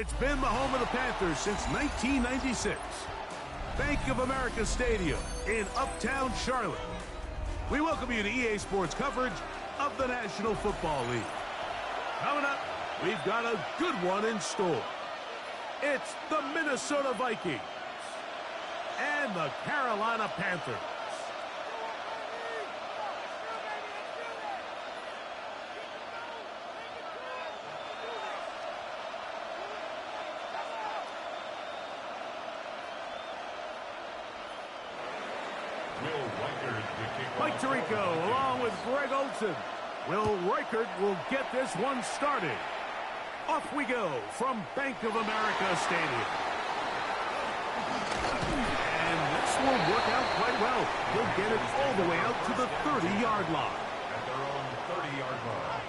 It's been the home of the Panthers since 1996. Bank of America Stadium in Uptown Charlotte. We welcome you to EA Sports coverage of the National Football League. Coming up, we've got a good one in store. It's the Minnesota Vikings and the Carolina Panthers. Mike Tirico along with Greg Olsen. Will Reichert will get this one started. Off we go from Bank of America Stadium. And this will work out quite well. He'll get it all the way out to the 30-yard line. At their own 30-yard line.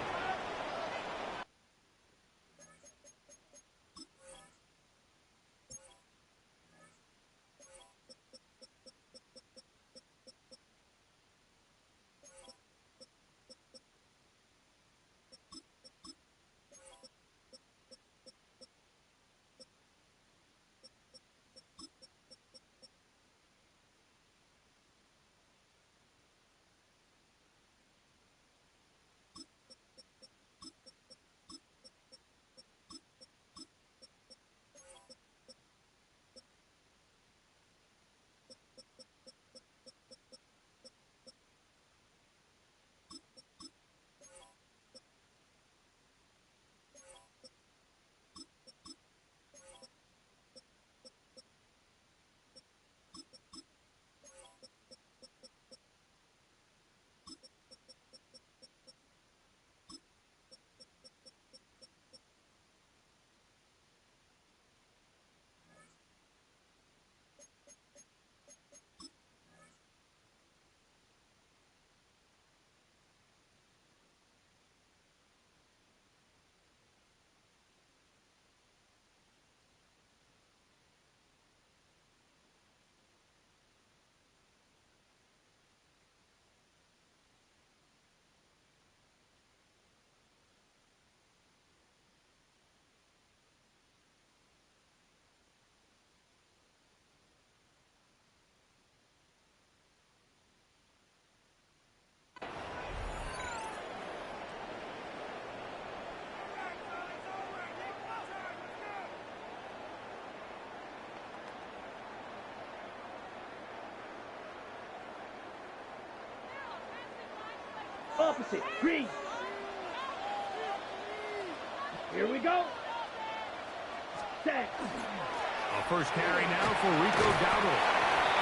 Opposite, green. Here we go. Set. A first carry now for Rico Dowdle.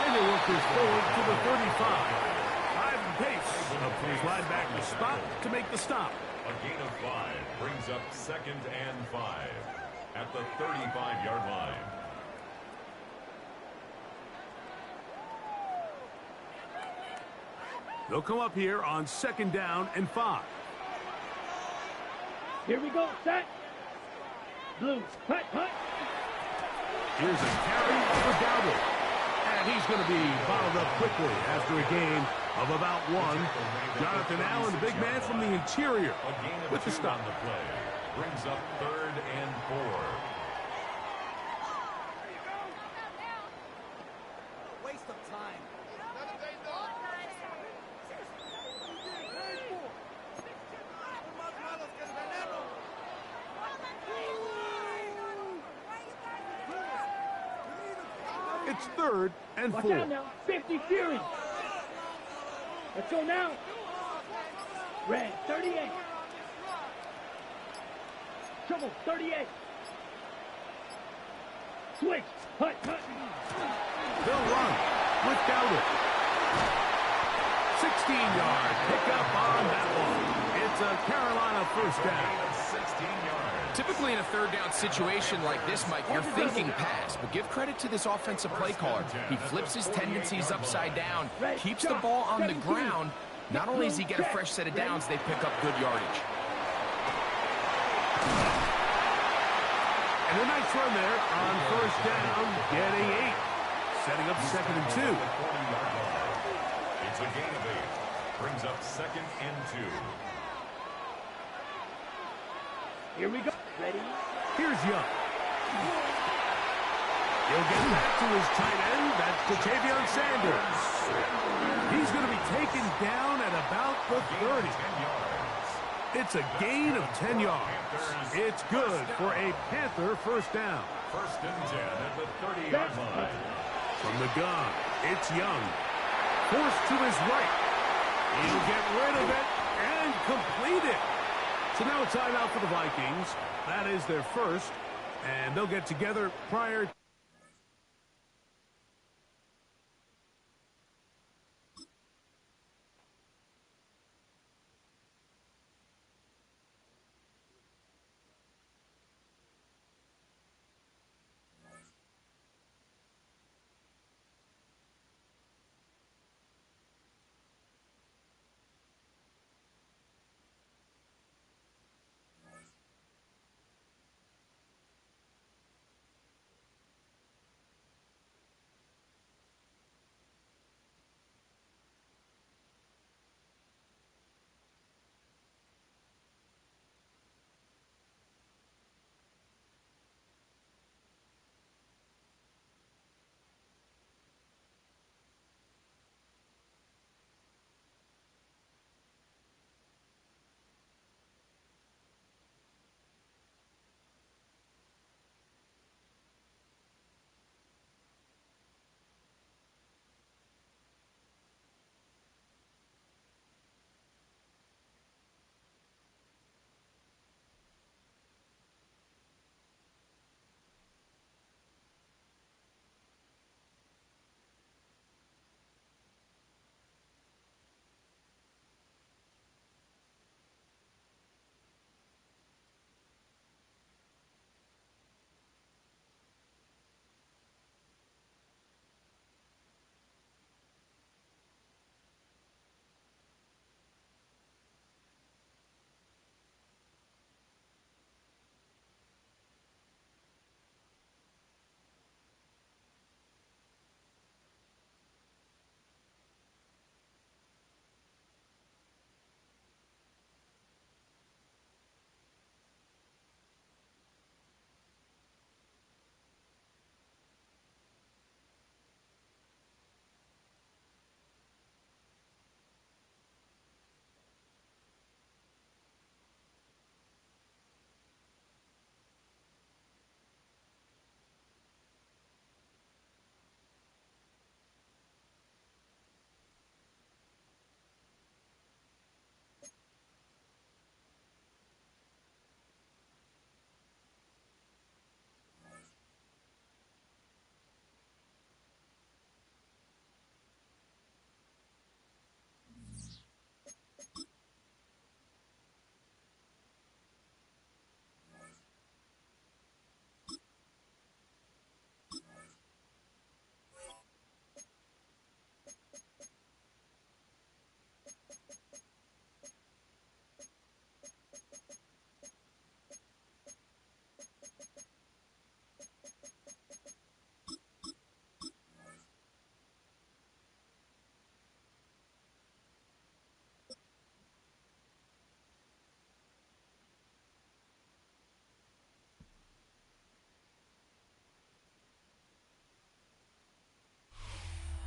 And they work this forward to the 35. Five pace up to his linebacker spot to make the stop. A gain of 5 brings up 2nd and 5 at the 35-yard line. They'll come up here on 2nd down and 5. Here we go, set. Blues, hut, hut. Here's a carry for Dowdle. And he's going to be bottled up quickly after a gain of about 1. Jonathan Allen, the big man from the interior, A gain of with the 2 stop. on the play brings up 3rd and 4. Waste of time. It's 3rd and 4. Watch out now, 50 Fury. Let's go now. Red, 38. Trouble, 38. Switch, hut, hut. They'll run with Dowdle. 16-yard pickup on that one. It's a Carolina first down. 16 yards. Typically in a 3rd down situation like this, Mike, you're thinking pass, but give credit to this offensive play caller. He flips his tendencies upside down, keeps the ball on the ground. Not only does he get a fresh set of downs, they pick up good yardage. And a nice run there on first down, getting 8. Setting up 2nd and 2. It's a gain of 8. Brings up 2nd and 2. Here we go. Ready? Here's Young. He'll get back to his tight end. That's Ja'Tavion Sanders. He's going to be taken down at about the 30. It's a gain of 10 yards. It's good for a Panther first down. First and 10 at the 30-yard line. From the gun, it's Young. Forced to his right. He'll get rid of it and complete it. So now a timeout for the Vikings. That is their first. And they'll get together prior to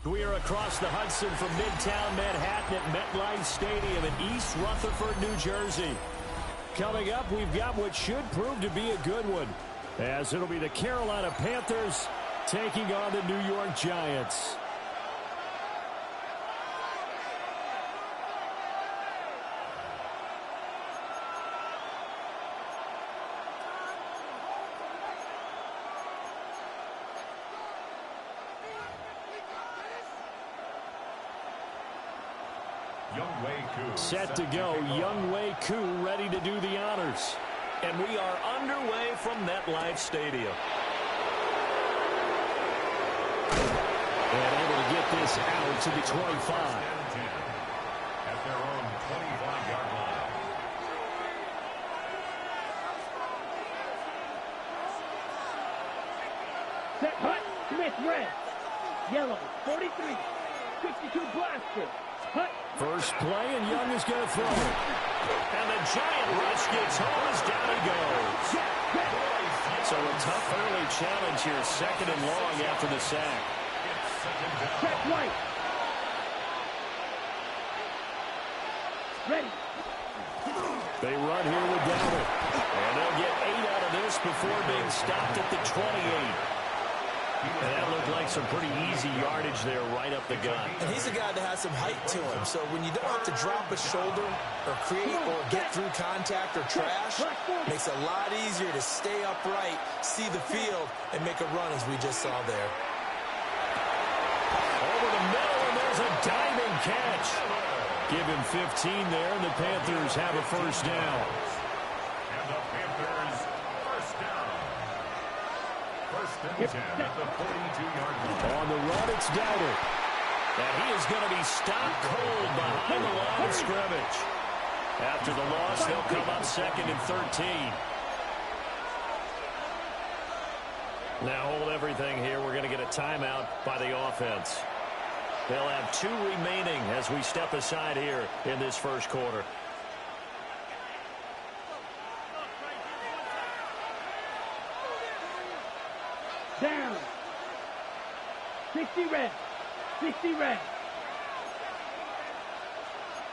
We are across the Hudson from Midtown Manhattan at MetLife Stadium in East Rutherford, New Jersey. Coming up, we've got what should prove to be a good one, as it'll be the Carolina Panthers taking on the New York Giants. Set to go, Younghoe Koo ready to do the honors. And we are underway from MetLife Stadium. And able to get this out to the 25. At their own 25-yard line. Set hut, Smith red. Yellow, 43. 62 blaster. Hut. First play, and Young is going to throw it. And the giant rush gets home as down he goes. So a tough early challenge here, 2nd and long after the sack. Check right. Ready. They run here with Dowdle. And they'll get 8 out of this before being stopped at the 28. And that looked like some pretty easy yardage there right up the gut. And he's a guy that has some height to him. So when you don't have to drop a shoulder or create or get through contact or trash, it makes it a lot easier to stay upright, see the field, and make a run as we just saw there. Over the middle, and there's a diving catch. Give him 15 there, and the Panthers have a first down. And the Panthers first down. First and 10 at the 42-yard line. On the run, it's Dowdle. And he is going to be stopped cold behind the line of scrimmage. After the loss, they'll come up 2nd and 13. Now hold everything here. We're going to get a timeout by the offense. They'll have 2 remaining as we step aside here in this first quarter. Down. 60 red. 60 red.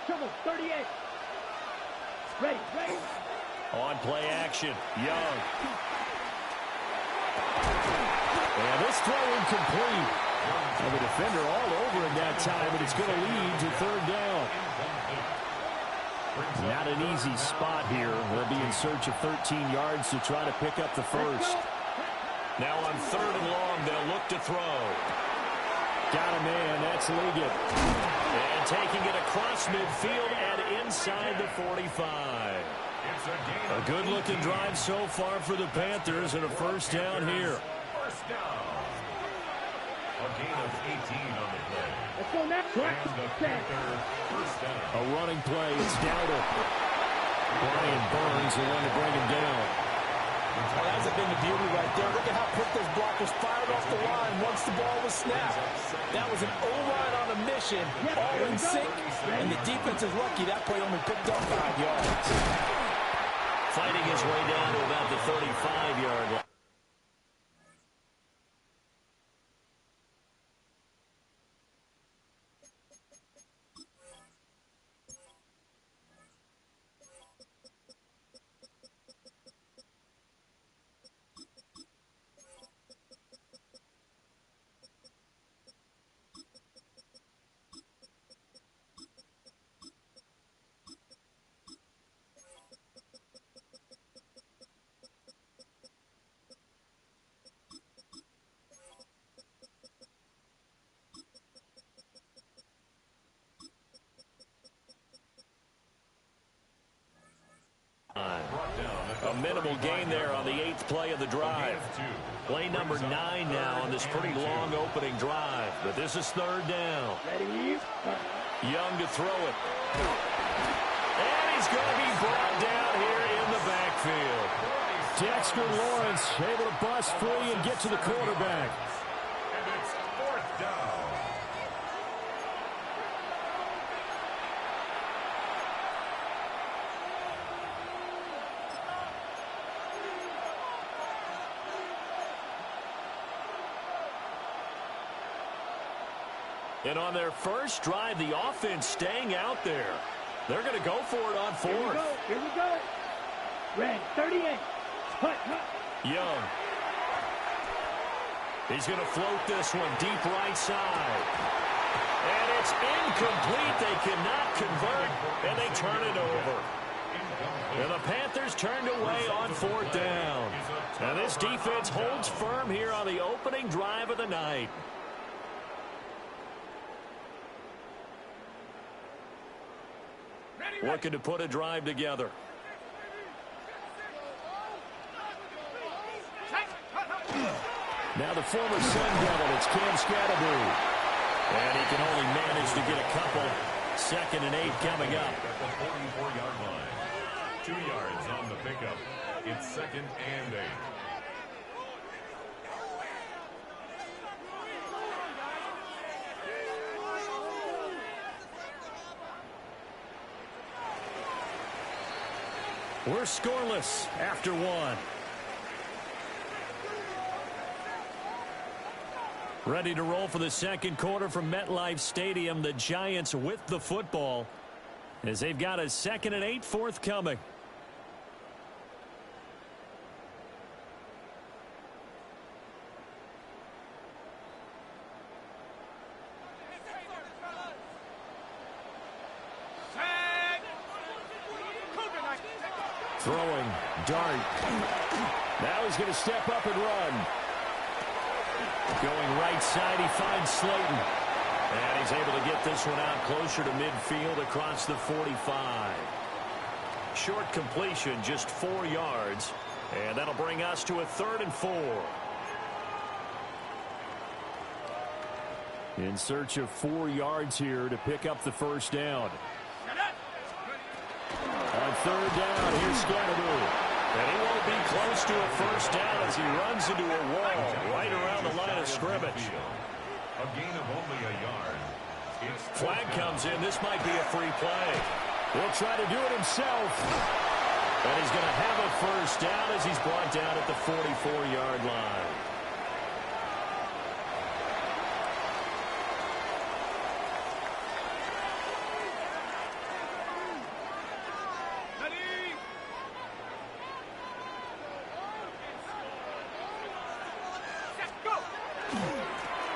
Trouble. 38. Ready. Ready. On play action. Young. And this throw incomplete. And the defender all over him that time, but it's going to lead to 3rd down. Not an easy spot here. They'll be in search of 13 yards to try to pick up the first. Now on 3rd and long, they'll look to throw. Got a man. That's Liggett. And taking it across midfield and inside the 45. A good-looking drive so far for the Panthers and a first down here. First down. A gain of 18 on the play. Let's go now. And the Panthers first down. A running play. It's Dowdle. Brian Burns, the one to bring him down. Well, that's been the beauty right there. Look at how quick those blockers fired off the line once the ball was snapped. That was an O-line on a mission, all in sync, and the defense is lucky that play only picked up 5 yards. Fighting his way down to about the 35-yard line. A minimal gain there on the 8th play of the drive. Play number 9 now on this pretty long opening drive. But this is 3rd down. Ready. Young to throw it. And he's going to be brought down here in the backfield. Dexter Lawrence able to bust free and get to the quarterback. And it's 4th down. And on their first drive, the offense staying out there. They're going to go for it on 4th. Here we go. Here we go. Red. 38. Hut, hut. Young. He's going to float this one deep right side. And it's incomplete. They cannot convert, and they turn it over. And the Panthers turned away on 4th down. And this defense holds firm here on the opening drive of the night. Looking to put a drive together. Now the former Sun Devil, it's Cam Scatterbury. And he can only manage to get a couple. 2nd and 8 coming up. At the 44-yard line. 2 yards on the pickup. It's 2nd and 8. We're scoreless after 1. Ready to roll for the second quarter from MetLife Stadium. The Giants with the football as they've got a 2nd and 8 forthcoming. Throwing, dart. Now he's going to step up and run. Going right side, he finds Slayton. And he's able to get this one out closer to midfield across the 45. Short completion, just 4 yards. And that'll bring us to a 3rd and 4. In search of 4 yards here to pick up the first down. On 3rd down, here's Scatteroo. And he won't be close to a first down as he runs into a wall right around the line of scrimmage. A gain of only a yard. Flag comes in. This might be a free play. He'll try to do it himself. And he's going to have a first down as he's brought down at the 44-yard line.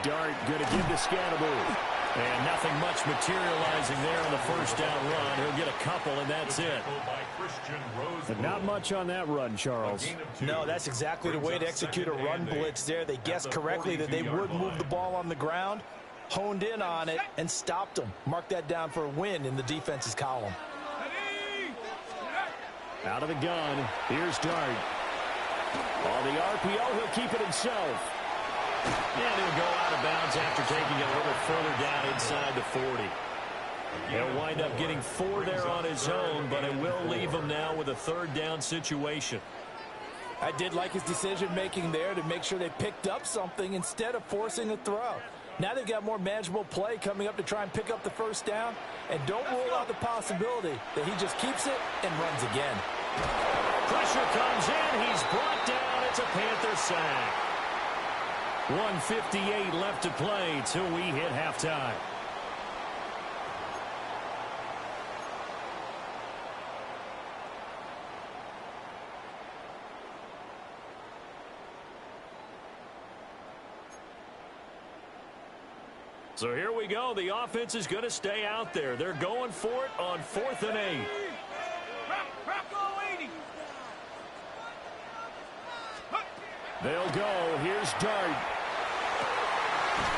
Dart going to give to Scatteroo. And nothing much materializing there on the first down run. He'll get a couple, and that's it. But not much on that run, Charles. No, that's exactly the way to execute a run blitz there. They guessed correctly that they would move the ball on the ground, honed in on it, and stopped them. Mark that down for a win in the defense's column. Out of the gun, here's Dart. On the RPO, he'll keep it himself. And he'll go out of bounds after taking it a little further down inside the 40. He'll wind up getting 4 there on his own, but it will leave him now with a 3rd down situation. I did like his decision-making there to make sure they picked up something instead of forcing a throw. Now they've got more manageable play coming up to try and pick up the first down, and don't rule out the possibility that he just keeps it and runs again. Pressure comes in. He's brought down. It's a Panther sack. 1:58 left to play till we hit halftime. So here we go. The offense is going to stay out there. They're going for it on 4th and 8. They'll go. Here's Dart.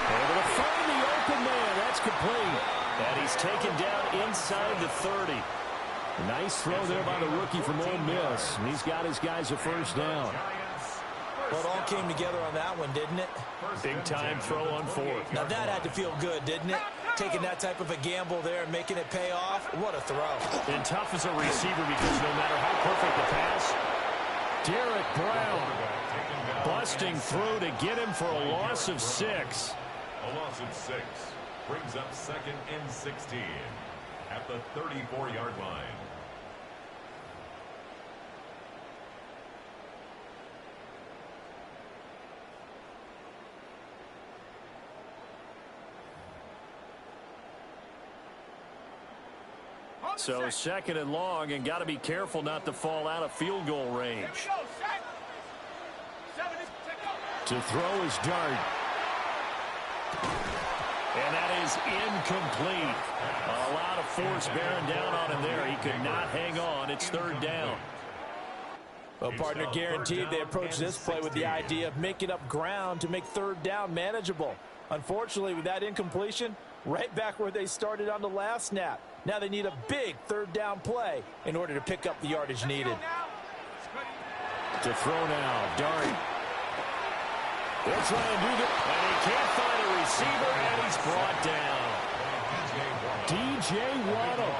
Able to find the open man. That's complete. And he's taken down inside the 30. Nice throw there by the rookie from Ole Miss. And he's got his guys a first down. Well, it all came together on that one, didn't it? Big-time throw on 4th. Now that had to feel good, didn't it? Taking that type of a gamble there and making it pay off. What a throw. And tough as a receiver because no matter how perfect the pass, Derek Brown busting through to get him for a loss of 6. A loss of 6 brings up 2nd and 16 at the 34-yard line. So 2nd and long, and got to be careful not to fall out of field goal range. To throw is Dart. And that is incomplete. A lot of force bearing down on him there. He could not hang on. It's 3rd down. Well, partner, guaranteed they approach this play with the idea of making up ground to make 3rd down manageable. Unfortunately, with that incompletion, right back where they started on the last snap. Now they need a big 3rd down play in order to pick up the yardage needed. To throw now, Dart. They'll try and do that, and he can't find a receiver, and he's brought down. DJ Waddle,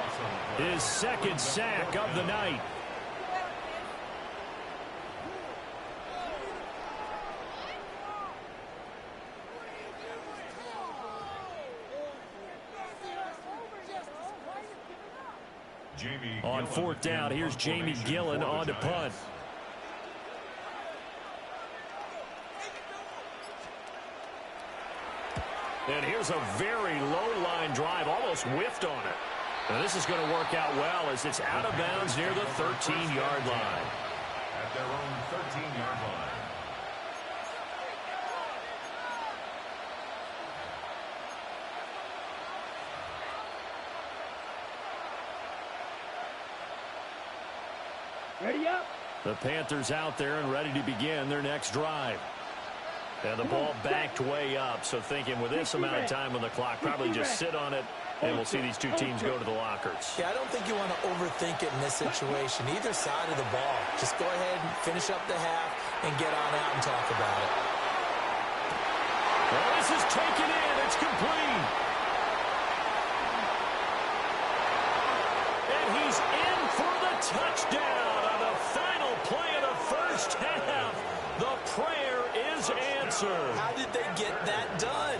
his 2nd sack of the night. On 4th down, here's Jamie Gillen on to punt. And here's a very low-line drive, almost whiffed on it. And this is going to work out well as it's out of bounds near the 13-yard line. At their own 13-yard line. Ready up. The Panthers out there and ready to begin their next drive. And the ball backed way up, so thinking with this amount of time on the clock, probably just sit on it, and we'll see these two teams go to the lockers. Yeah, I don't think you want to overthink it in this situation. Either side of the ball. Just go ahead and finish up the half and get on out and talk about it. Well, this is taken in. It's complete. And he's in for the touchdown on the final play of the first half. The prayer is answered. How did they get that done?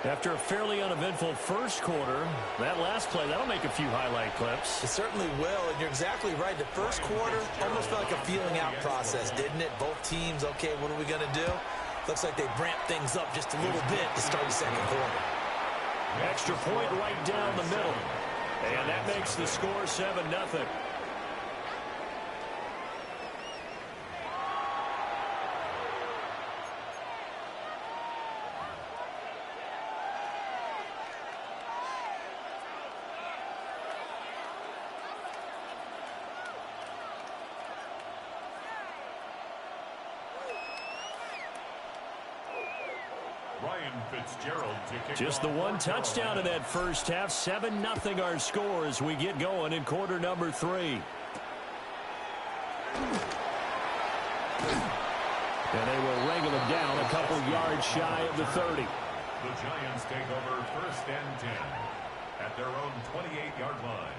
After a fairly uneventful first quarter, that last play, that'll make a few highlight clips. It certainly will, and you're exactly right. The first quarter almost felt like a feeling-out process, didn't it? Both teams, okay, what are we going to do? Looks like they ramped things up just a little bit to start the second quarter. Extra point right down the middle. And that makes the score 7-0. Just the one touchdown in that first half. 7-0 our score as we get going in quarter number 3. And they will wrangle him down a couple yards shy of the 30. The Giants take over 1st and 10 at their own 28-yard line.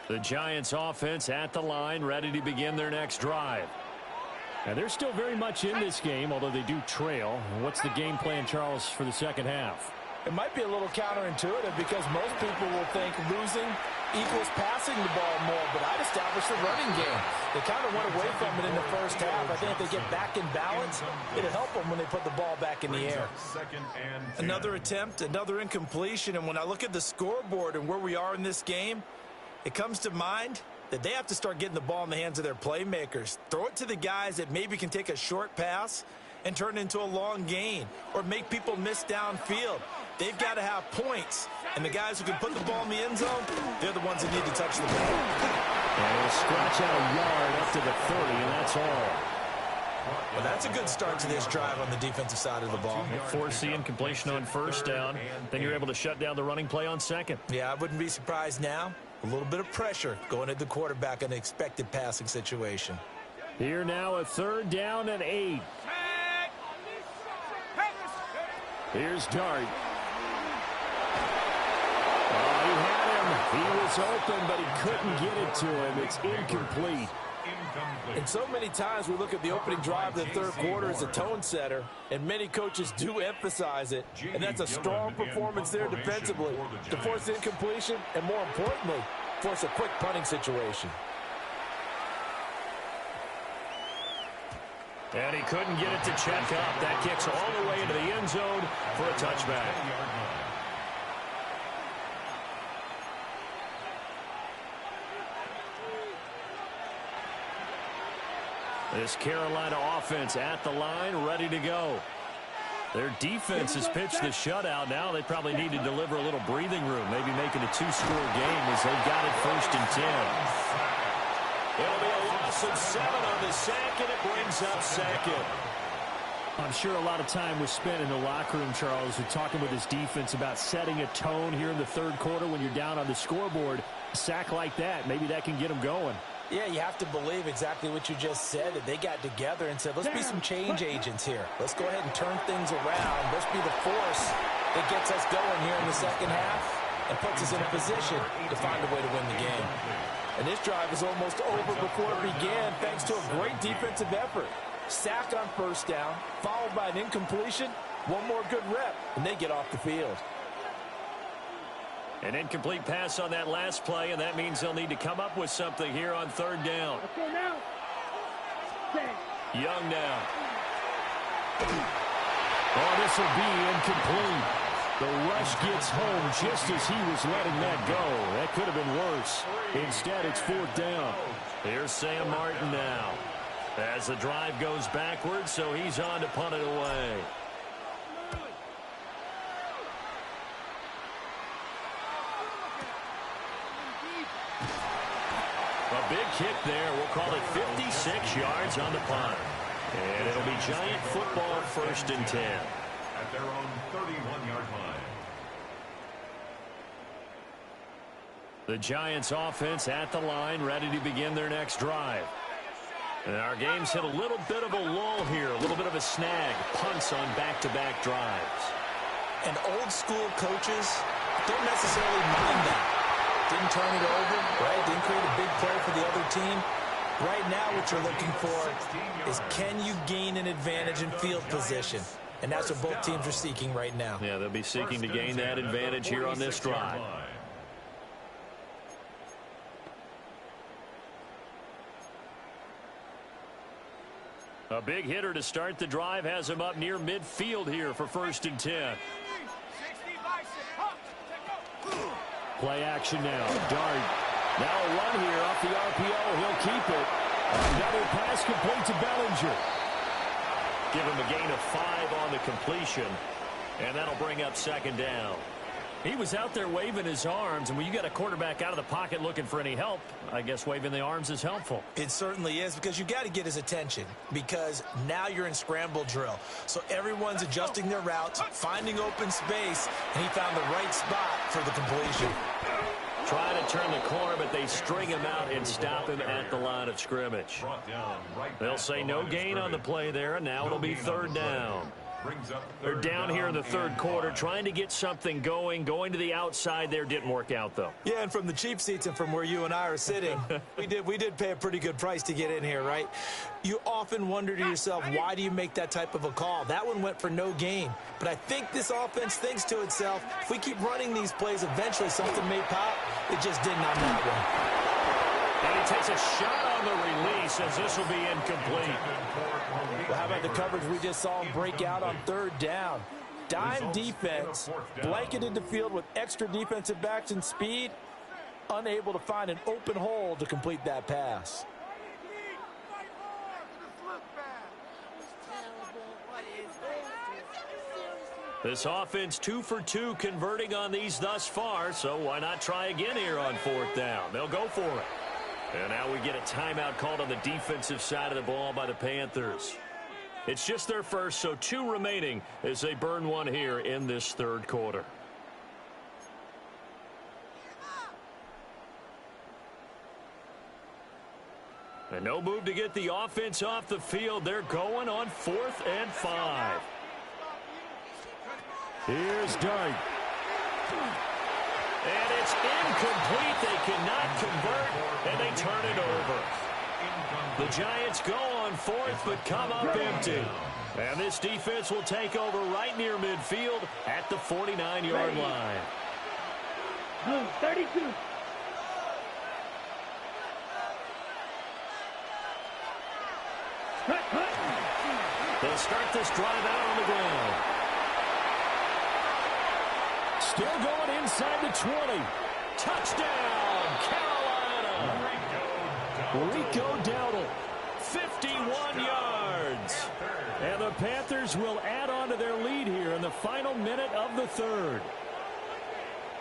The Giants offense at the line, ready to begin their next drive. And they're still very much in this game, although they do trail. What's the game plan, Charles, for the second half? It might be a little counterintuitive because most people will think losing equals passing the ball more, but I'd establish the running game. They kind of went away from it in the first half. I think if they get back in balance, it'll help them when they put the ball back in the air. Another attempt, another incompletion, and when I look at the scoreboard and where we are in this game, it comes to mind that they have to start getting the ball in the hands of their playmakers. Throw it to the guys that maybe can take a short pass and turn it into a long gain or make people miss downfield. They've got to have points, and the guys who can put the ball in the end zone, they're the ones that need to touch the ball. And he'll scratch out a yard up to the 30, and that's all. Well, that's a good start to this drive on the defensive side of the ball. Force the incompletion on first down. Then you're able to shut down the running play on second. Yeah, I wouldn't be surprised now. A little bit of pressure going at the quarterback in an expected passing situation. Here now a 3rd down and 8. Here's Dart. Oh, he had him. He was open, but he couldn't get it to him. It's incomplete. And so many times we look at the opening drive of the third quarter as a tone setter, and many coaches do emphasize it. And that's a strong performance there defensively to force incompletion and, more importantly, force a quick punting situation. And he couldn't get it to check up. That kicks all the way into the end zone for a touchback. This Carolina offense at the line, ready to go. Their defense has pitched the shutout. Now they probably need to deliver a little breathing room, maybe make it a 2-score game as they've got it 1st and 10. It'll be a loss of 7 on the sack, and it brings up 2nd. I'm sure a lot of time was spent in the locker room, Charles, talking with his defense about setting a tone here in the third quarter when you're down on the scoreboard. A sack like that, maybe that can get them going. Yeah, you have to believe exactly what you just said, that they got together and said, let's be some change agents here. Let's go ahead and turn things around. Let's be the force that gets us going here in the second half and puts us in a position to find a way to win the game. And this drive is almost over before it began thanks to a great defensive effort. Sack on first down, followed by an incompletion. One more good rep, and they get off the field. An incomplete pass on that last play, and that means they'll need to come up with something here on third down. Let's go now. Young now. Oh, this will be incomplete. The rush gets home just as he was letting that go. That could have been worse. Instead, it's fourth down. Here's Sam Martin now. As the drive goes backwards, so he's on to punt it away. A big kick there. We'll call it 56 yards on the punt. And it'll be Giant football, 1st and 10. At their own 31-yard line. The Giants offense at the line, ready to begin their next drive. And our game's hit a little bit of a lull here, a little bit of a snag. Punts on back-to-back drives. And old-school coaches don't necessarily mind that. Didn't turn it over, right? Didn't create a big play for the other team. Right now, what you're looking for is, can you gain an advantage in field position? And that's what both teams are seeking right now. Yeah, they'll be seeking to gain that advantage here on this drive. A big hitter to start the drive has him up near midfield here for 1st and 10. Play action now. Dart. Now a run here off the RPO. He'll keep it. Another pass complete to Bellinger. Give him a gain of 5 on the completion. And that'll bring up 2nd down. He was out there waving his arms, and when you got a quarterback out of the pocket looking for any help, I guess waving the arms is helpful. It certainly is, because you got to get his attention, because now you're in scramble drill. So everyone's adjusting their routes, finding open space, and he found the right spot for the completion. Try to turn the corner, but they string him out and stop him at the line of scrimmage. They'll say no gain on the play there, and now it'll be 3rd down. They're down here in the 3rd quarter, trying to get something going. Going to the outside there didn't work out, though. Yeah, and from the cheap seats and from where you and I are sitting, we did pay a pretty good price to get in here, right? You often wonder to yourself, why do you make that type of a call? That one went for no gain. But I think this offense thinks to itself, if we keep running these plays, eventually something may pop. It just didn't on that one. And he takes a shot on the release as this will be incomplete. Well, how about the coverage we just saw him break out on 3rd down? Dime defense, blanketed the field with extra defensive backs and speed, unable to find an open hole to complete that pass. This offense 2 for 2 converting on these thus far, so why not try again here on 4th down? They'll go for it. And now we get a timeout called on the defensive side of the ball by the Panthers. It's just their first, so 2 remaining as they burn one here in this 3rd quarter. And no move to get the offense off the field. They're going on 4th and 5. Here's Dart. And it's incomplete. They cannot convert, and they turn it over. The Giants go on 4th, but come up empty. And this defense will take over right near midfield at the 49-yard line. 32. They'll start this drive out on the ground. Still going inside the 20. Touchdown, Carolina. Rico Dowdle, 51 yards. And the Panthers will add on to their lead here in the final minute of the 3rd.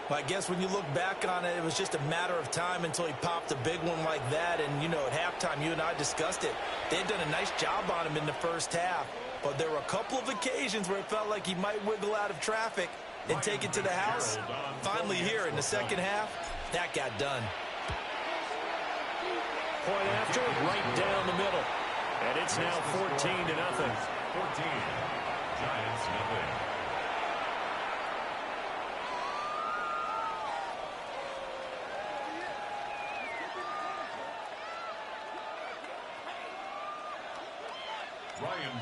Well, I guess when you look back on it, it was just a matter of time until he popped a big one like that. And, you know, at halftime, you and I discussed it. They had done a nice job on him in the first half. But there were a couple of occasions where it felt like he might wiggle out of traffic and take it to the house. Finally here in the second half, that got done. Point after, right down the middle. And it's now 14-0. 14. Giants nothing.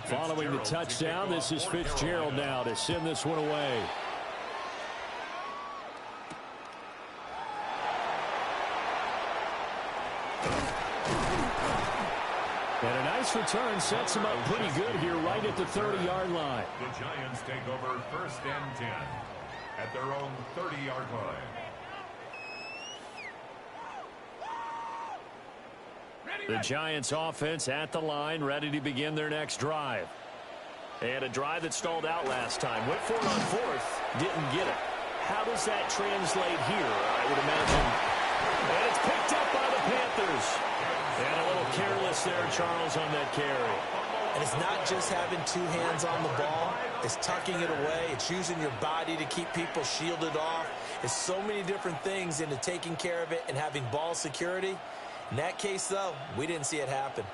Following the touchdown, this is Fitzgerald now to send this one away. And a nice return sets him up pretty good here right at the 30-yard line. The Giants take over 1st and 10 at their own 30-yard line. The Giants offense at the line, ready to begin their next drive. And a drive that stalled out last time. Went for it on 4th, didn't get it. How does that translate here, I would imagine? And it's picked up by the Panthers. And a little careless there, Charles, on that carry. And it's not just having 2 hands on the ball. It's tucking it away. It's using your body to keep people shielded off. It's so many different things into taking care of it and having ball security. In that case, though, we didn't see it happen.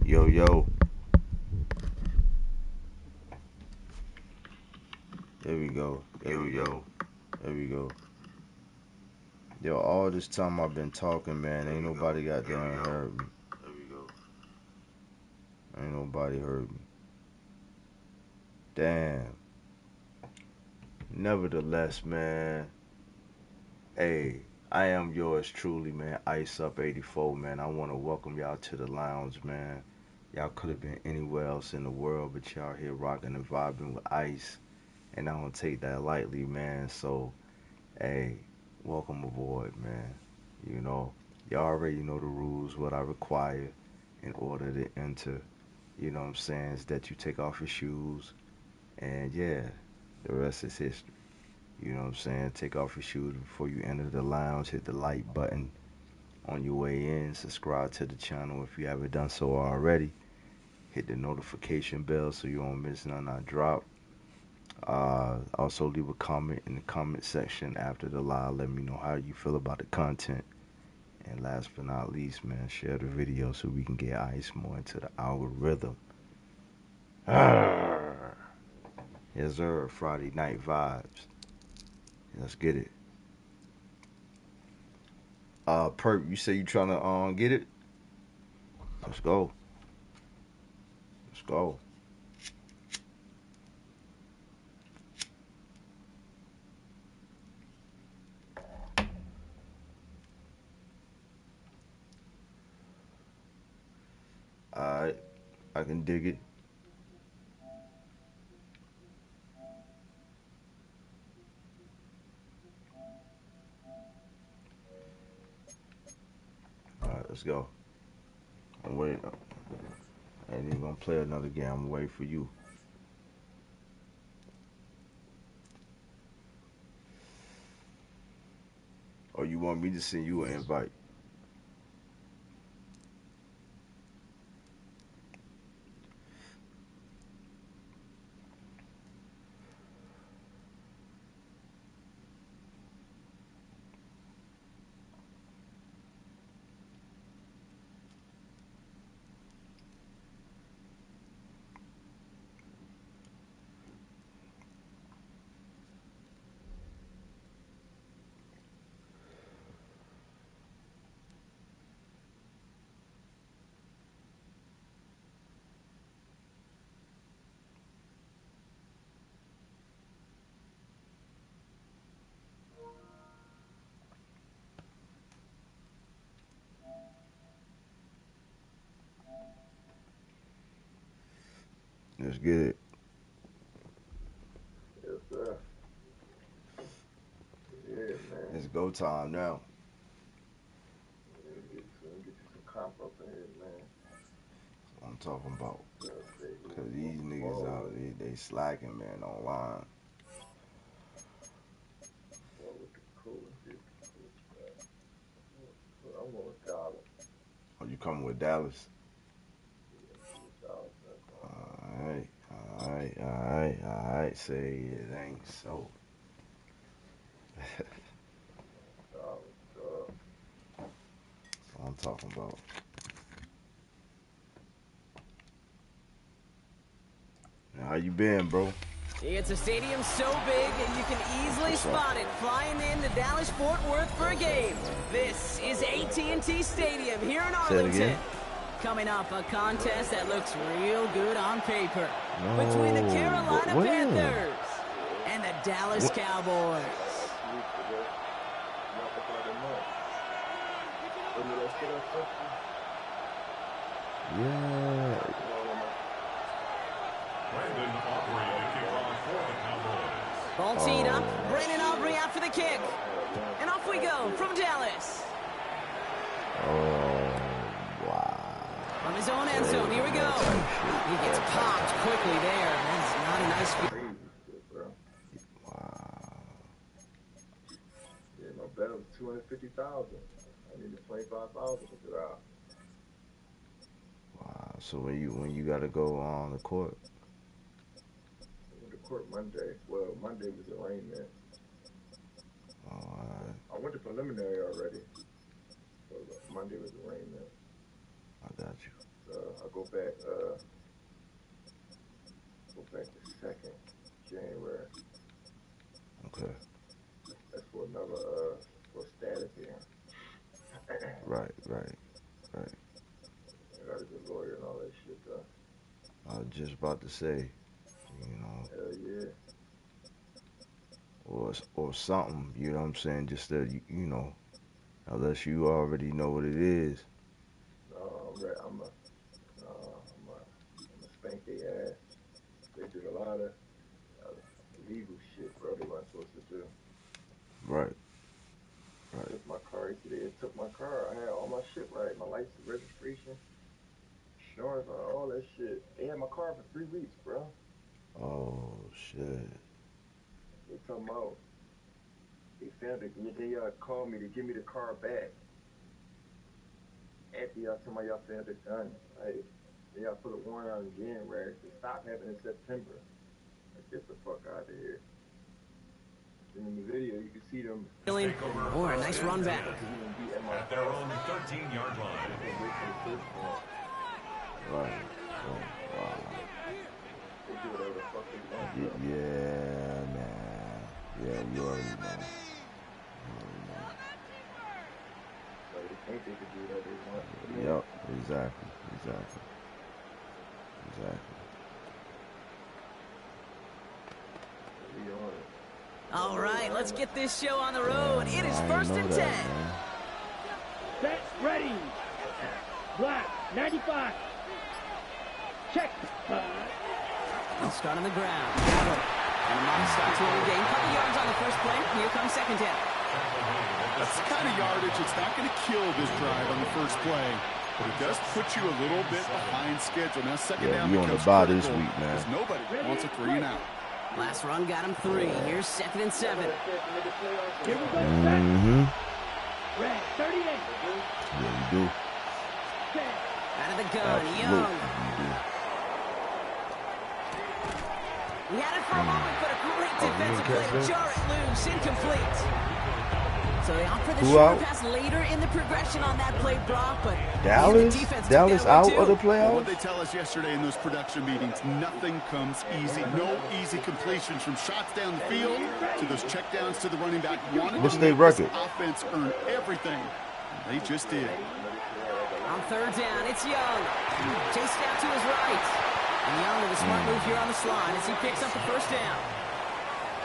Yo, yo. There we go. There we go. There we go. Yo, all this time I've been talking, man, ain't nobody got down heard me. There we go. Ain't nobody heard me. Damn. Nevertheless, man. Hey, I am yours truly, man. Ice Up 84, man. I want to welcome y'all to the lounge, man. Y'all could have been anywhere else in the world, but y'all here rocking and vibing with Ice. And I don't take that lightly, man. So, hey, welcome aboard, man. You know, y'all already know the rules, what I require in order to enter. You know what I'm saying? Is that you take off your shoes. And yeah, the rest is history. You know what I'm saying? Take off your shoes before you enter the lounge. Hit the like button on your way in. Subscribe to the channel if you haven't done so already. Hit the notification bell so you don't miss none I drop. Also leave a comment in the comment section after the live. Let me know how you feel about the content. And last but not least, man, share the video so we can get Ice more into the algorithm. Yes, sir. Friday night vibes. Let's get it. Perp, you say you trying to get it? Let's go. Let's go. Alright, I can dig it. Alright, let's go. I'm waiting. I ain't even gonna play another game. I'm waiting for you. Or you want me to send you an invite? Let's get it. Yes, sir. Yeah, man. It's go time now. Get you some comp up in here, man. That's what I'm talking about. Yeah, Cause these niggas out they slacking, man, online. With the coolest, I'm going with Dallas. Oh, you coming with Dallas? Yeah, Dallas, Alright. Say it ain't so. Dallas, That's what I'm talking about. Now, how you been, bro? It's a stadium so big you can easily spot it flying into Dallas-Fort Worth for a game. This is AT&T Stadium here in Arlington. Coming up, a contest that looks real good on paper between the Carolina Panthers and the Dallas Cowboys. Yeah. Brandon Aubrey to kick off for the Cowboys. Ball teed up. Brandon Aubrey out for the kick. And off we go from Dallas. Oh, wow. From his own end zone, here we go. He gets popped quickly there. That's not a nice feeling. Wow. Yeah, my bet was 250,000. I needed 25,000 to get out. Wow. So when you gotta go on the court? I went to court Monday. Well, Monday was arraignment. Alright. I went to preliminary already. So Monday was arraignment. I got you. So I go back the 2nd January. Okay. That's for another for status hearing. Right. I got a good lawyer and all that shit though. I was just about to say, you know. Hell yeah. Or something, you know what I'm saying? Just that you know, unless you already know what it is. No, I'm a spank their ass. They did a lot of illegal shit, bro. They weren't supposed to do. Right. Took my car. They took my car. I had all my shit right. My license, registration, insurance, all that shit. They had my car for 3 weeks, bro. Oh shit. They talking about they found it. They called me to give me the car back. After y'all told me y'all found the gun, right? Then y'all put a warrant out in January to stop having in September. Like, get the fuck out of here. And in the video, you can see them. Or a nice run back. At their own 13-yard line. Right. Wow. They do whatever the fuck they want. Yeah, man. Yeah, you already know. think they could do that they want. Yep, exactly. All right, let's get this show on the road. It is 1st and 10. Set, ready. Black, 95. Check. He'll start on the ground. And a modest start to a game. Couple yards on the first play. Here comes second down. That's the kind of yardage. It's not going to kill this drive on the first play, but it does put you a little bit behind schedule. Now second down you on the bye this week, man. Nobody wants a 3 and out. Last run got him 3. Here's 2nd and 7. Here we go. Red, 38. Yeah, you do. Out of the gun, Young. He had it for a moment, but a great defensive play to jar it loose, incomplete. So they opt for the short pass later in the progression on that play, Brock, but Dallas out of the playoffs? What they tell us yesterday in those production meetings, nothing comes easy. No easy completions from shots down the field to those checkdowns to the running back. What's their record? Offense earned everything. They just did. On 3rd down, it's Young. Chased out to his right. And Young with a smart move here on the slide as he picks up the first down.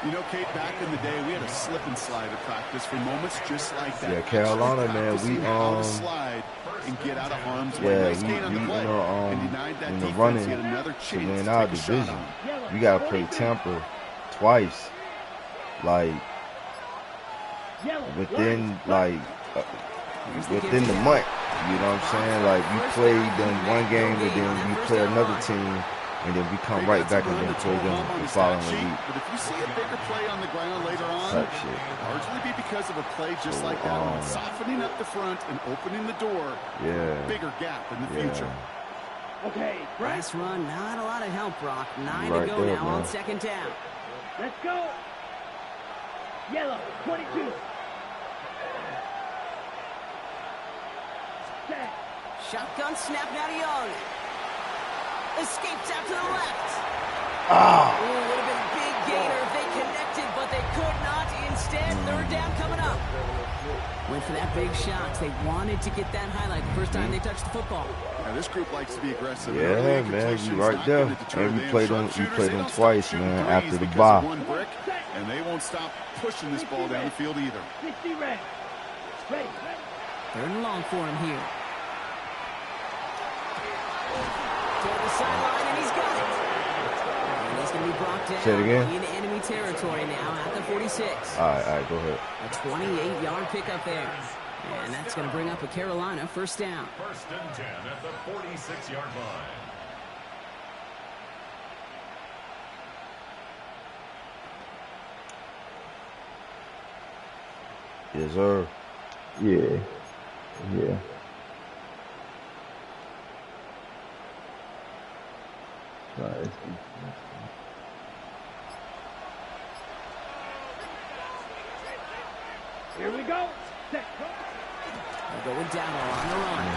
You know, Kate, back in the day, we had a slip and slide at practice for moments just like that. Yeah, Carolina, man, we slide and get out of harm's way. Yeah, we in the running to win our division. We gotta play Tampa twice, like within within the month. You know what I'm saying? Like we played them one game and then we play another team. And then we come right back and then play them the following week. But if you see a bigger play on the ground later on, it'll largely be because of a play just like that one. Softening up the front and opening the door. Yeah. Bigger gap in the future. Okay, last run, not a lot of help, Brock. 9 right to go there, now man. on 2nd down. Let's go. Yellow, 22. Set. Shotgun snap now to Young. Escapes out to the left. Oh. Would have been a big gainer if they connected, but they could not. Instead, 3rd down coming up. Went for that big shot. They wanted to get that highlight the first time they touched the football. Now, this group likes to be aggressive. Yeah, man, you right there. And we played them twice, man, after the bye. And they won't stop pushing this ball down the field either. 60 red. Ready. 3rd and long for him here. To the sideline, and he's got it. And he's going to be brought down. Say it again. In enemy territory now at the 46. All right, go ahead. A 28-yard pickup there. And that's going to bring up a Carolina 1st down. 1st and 10 at the 46-yard line. Yes, sir. Yeah. Nice. Here we go. Set. They're going down on the run.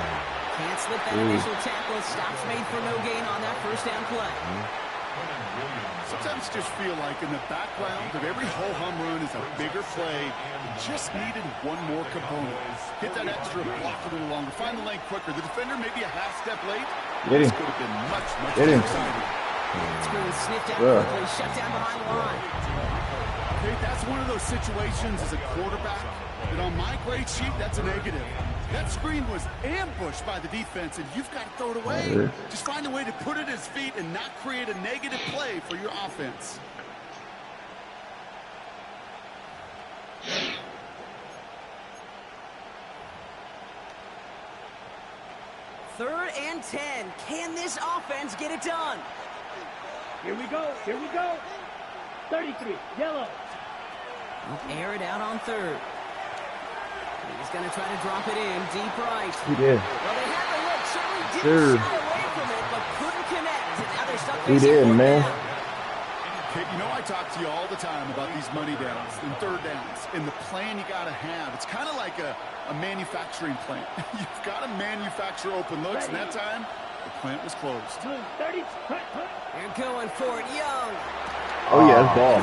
Can't slip that initial tackle. Stops made for no gain on that 1st down play. Sometimes just feel like in the background of every ho-hum run is a bigger play. Just needed one more component. Hit that extra block a little longer. Find the lane quicker. The defender maybe a half step late. This could have been much more exciting. Screen sniffed out quickly. Shut down behind the line. Okay, that's one of those situations as a quarterback that on my grade sheet, that's a negative. That screen was ambushed by the defense, and you've got to throw it away. Just find a way to put it at his feet and not create a negative play for your offense. Third and 10. Can this offense get it done? Here we go. 33. Yellow. Air it out on 3rd. He's going to try to drop it in deep right. He did. Well, they had the look. Certainly didn't shy away from it, but couldn't connect. And now they're stuck. He did, man. Kid, you know I talk to you all the time about these money downs and 3rd downs and the plan you got to have. It's kind of like a manufacturing plant. You've got to manufacture open looks, and that time the plant was closed. 30. They're going for it, Young. Oh, yeah, that's ball.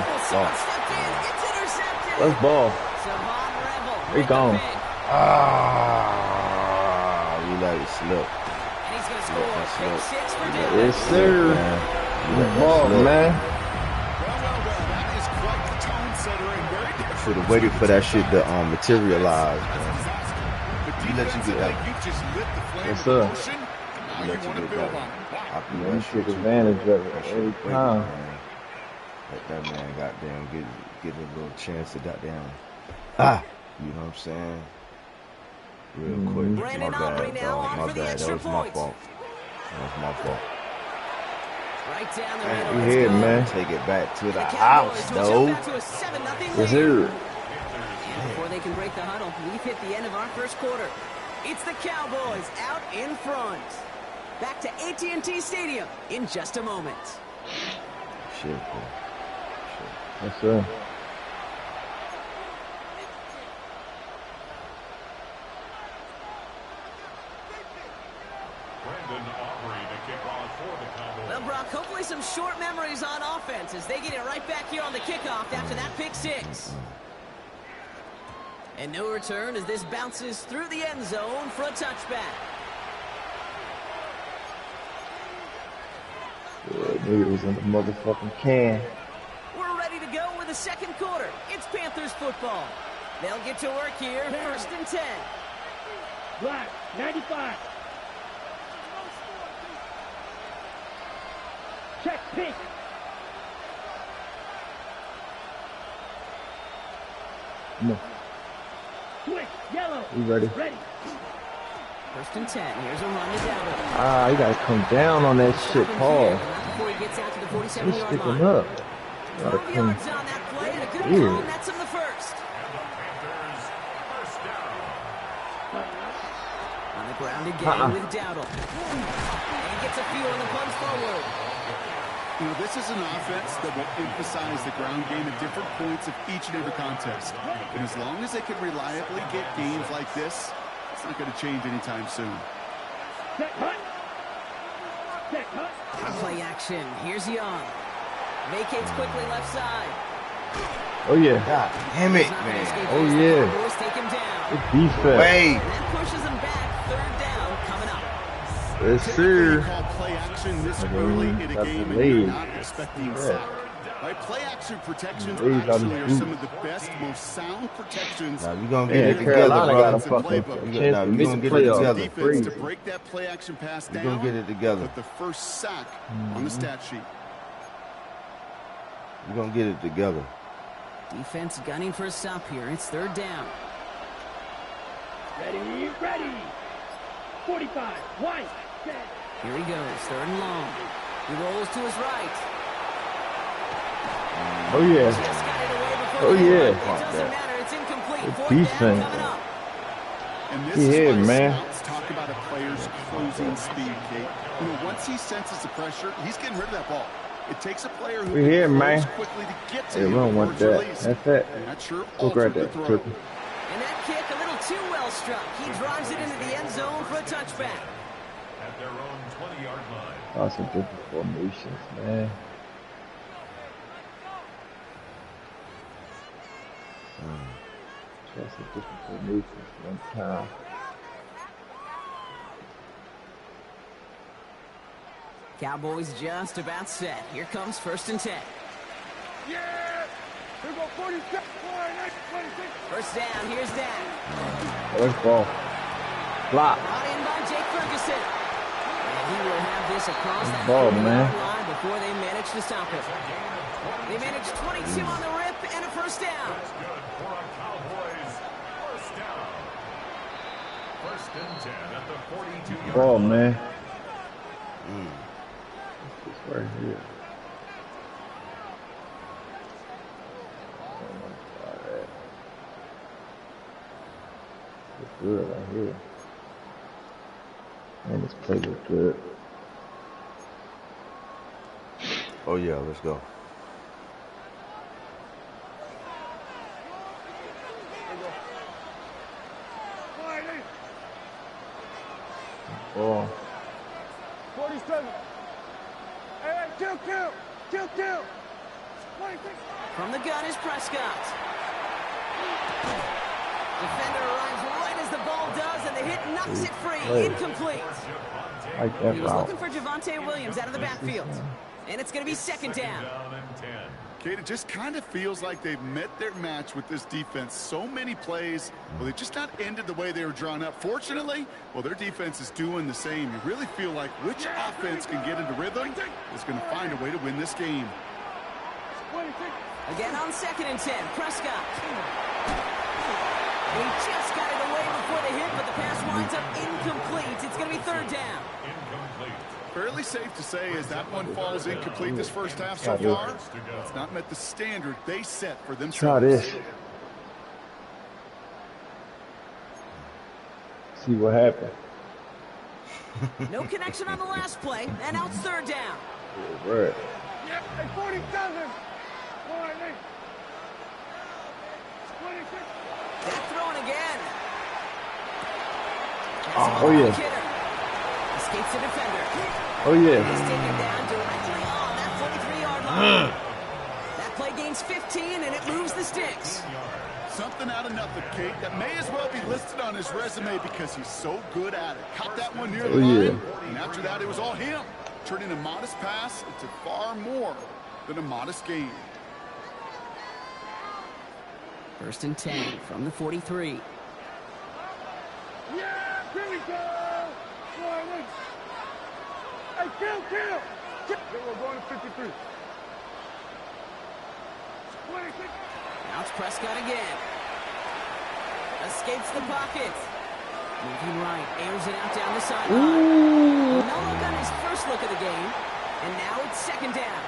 Stepped in. It's intercepted. That's ball. Savon Rebel. He gone. you slip. And he's going to score. Big 6 for Dallas. Yes, sir. Good ball, man. That is quite the tone setter and very different. Should have waited for that shit to materialize, man. You let you get that. Yes, sir. You let you get that. You took advantage of it every time. Let that man goddamn get a little chance to goddamn. You know what I'm saying? Real quick. Brandon My bad, Aubrey now on dog. My for the bad. extra That was my point. fault. That was my fault. Right down the Man, middle. You hit, man. Take it back to the Cowboys house, will though. jump out to a 7-0 Yes, lead. sir. And before they can break the huddle, we've hit the end of our first quarter. It's the Cowboys out in front. Back to AT&T Stadium in just a moment. Shit, bro. Yes, sir. Well, Brock, hopefully some short memories on offense as they get it right back here on the kickoff after that pick 6. And no return as this bounces through the end zone for a touchback. Yeah, noodles in the motherfucking can. We're ready to go with the second quarter. It's Panthers football. They'll get to work here, 1st and 10. Black, 95. Check pink. Come on. Switch, yellow. You ready? Ready. 1st and 10. Here's a run to Dowdle. You gotta come down on that shit, Paul. Before he gets out to the He's 47-yard sticking line. up. 12 yards on that play and a good Ew. call, and that's him the first. On the ground again with Dowdle. And he gets a few on the punch forward. You know, this is an offense that will emphasize the ground game at different points of each and every contest. And as long as they can reliably get games like this, it's not going to change anytime soon. Set cut. Set cut. Play action. Here's Young. Vacates quickly left side. Oh, yeah. God damn it, man. Oh, yeah. Cowboys take him down. Good defense. Wait. And that pushes him back. 3rd down coming up. Yes, Typically, sir. you call play action this early in a That's game and delayed. you're not expecting sack. Right? Play action protections Delayed on actually the are boot. some of the best, most sound protections. Now you gonna Yeah, get it together, Carolina got a brother. fucking Playbook. chance Now to you make gonna the get it playoffs. together. Defense Crazy. to break that play action pass You down. gonna get it together. Put the first sack on the stat sheet. You gonna get it together. Defense gunning for a stop here. It's 3rd down. Ready, ready. 45. White. Set. Here he goes. 3rd and long. He rolls to his right. Oh, yeah. Just got it away before Oh, the yeah. It doesn't matter. It's incomplete. Good 4th down defense. coming up. And this Yeah, is why man. scouts talk about a player's closing speed, Kate. You know, once he senses the pressure, he's getting rid of that ball. It takes a player who We're here, can man. close quickly to get to Hey, we him don't want before it's that. released. That's it. And that sure Look right altered the there. throw. Triple. And that kick a little too well struck. He drives it into the end zone for a touchback. At their own 20-yard line. Oh, some different formations, man. That's some different formations one time. Cowboys just about set. Here comes 1st and 10. Yeah. Here go 46. 26. 1st down. Here's Dak. First ball. Block. Brought in by Jake Ferguson. And he will have this across that ball, 40-yard man. line before they manage to stop it. They managed 22 on the rip and a 1st down. That's good for a Cowboys 1st down. 1st and 10 at the 42-yard Ball, line. man. It's right here. Alright. It's good right here. Man, this play looks good. Oh yeah, let's go. Ball. 47. Hey, kill. 26. From the gun is Prescott. Defender arrives right as the ball does, and the hit Knocks it free. Incomplete. Like that He was route. looking for Javonte Williams out of the backfield. And it's going to be second down. Kate, it just kind of feels like they've met their match with this defense. So many plays, well, they just not ended the way they were drawn up. Fortunately, well, their defense is doing the same. You really feel like which offense can get into rhythm is going to find a way to win this game. Again on 2nd and 10, Prescott. And he just got it away before the hit, but the pass winds up incomplete. It's going to be 3rd down. Fairly safe to say as that one falls incomplete this first half so far. It's not met the standard they set for themselves. Try this. See what happened. No connection on the last play, and now it's 3rd down. Right. Yep, at 47. That throwing again. Oh, yeah. Escapes the defender. Oh, yeah. He's taken down directly on that 43-yard line. That play gains 15, and it moves the sticks. Something out of nothing, Kate, that may as well be listed on his resume because he's so good at it. Caught that one near the line, and after that, it was all him. Turning a modest pass into far more than a modest gain. 1st and 10 from the 43. Yeah, here we go. Hey, kill. We're going to 53. 26. Now it's Prescott again. Escapes the pocket. Moving right, airs it out down the sideline. No look on his first look of the game. And now it's 2nd down.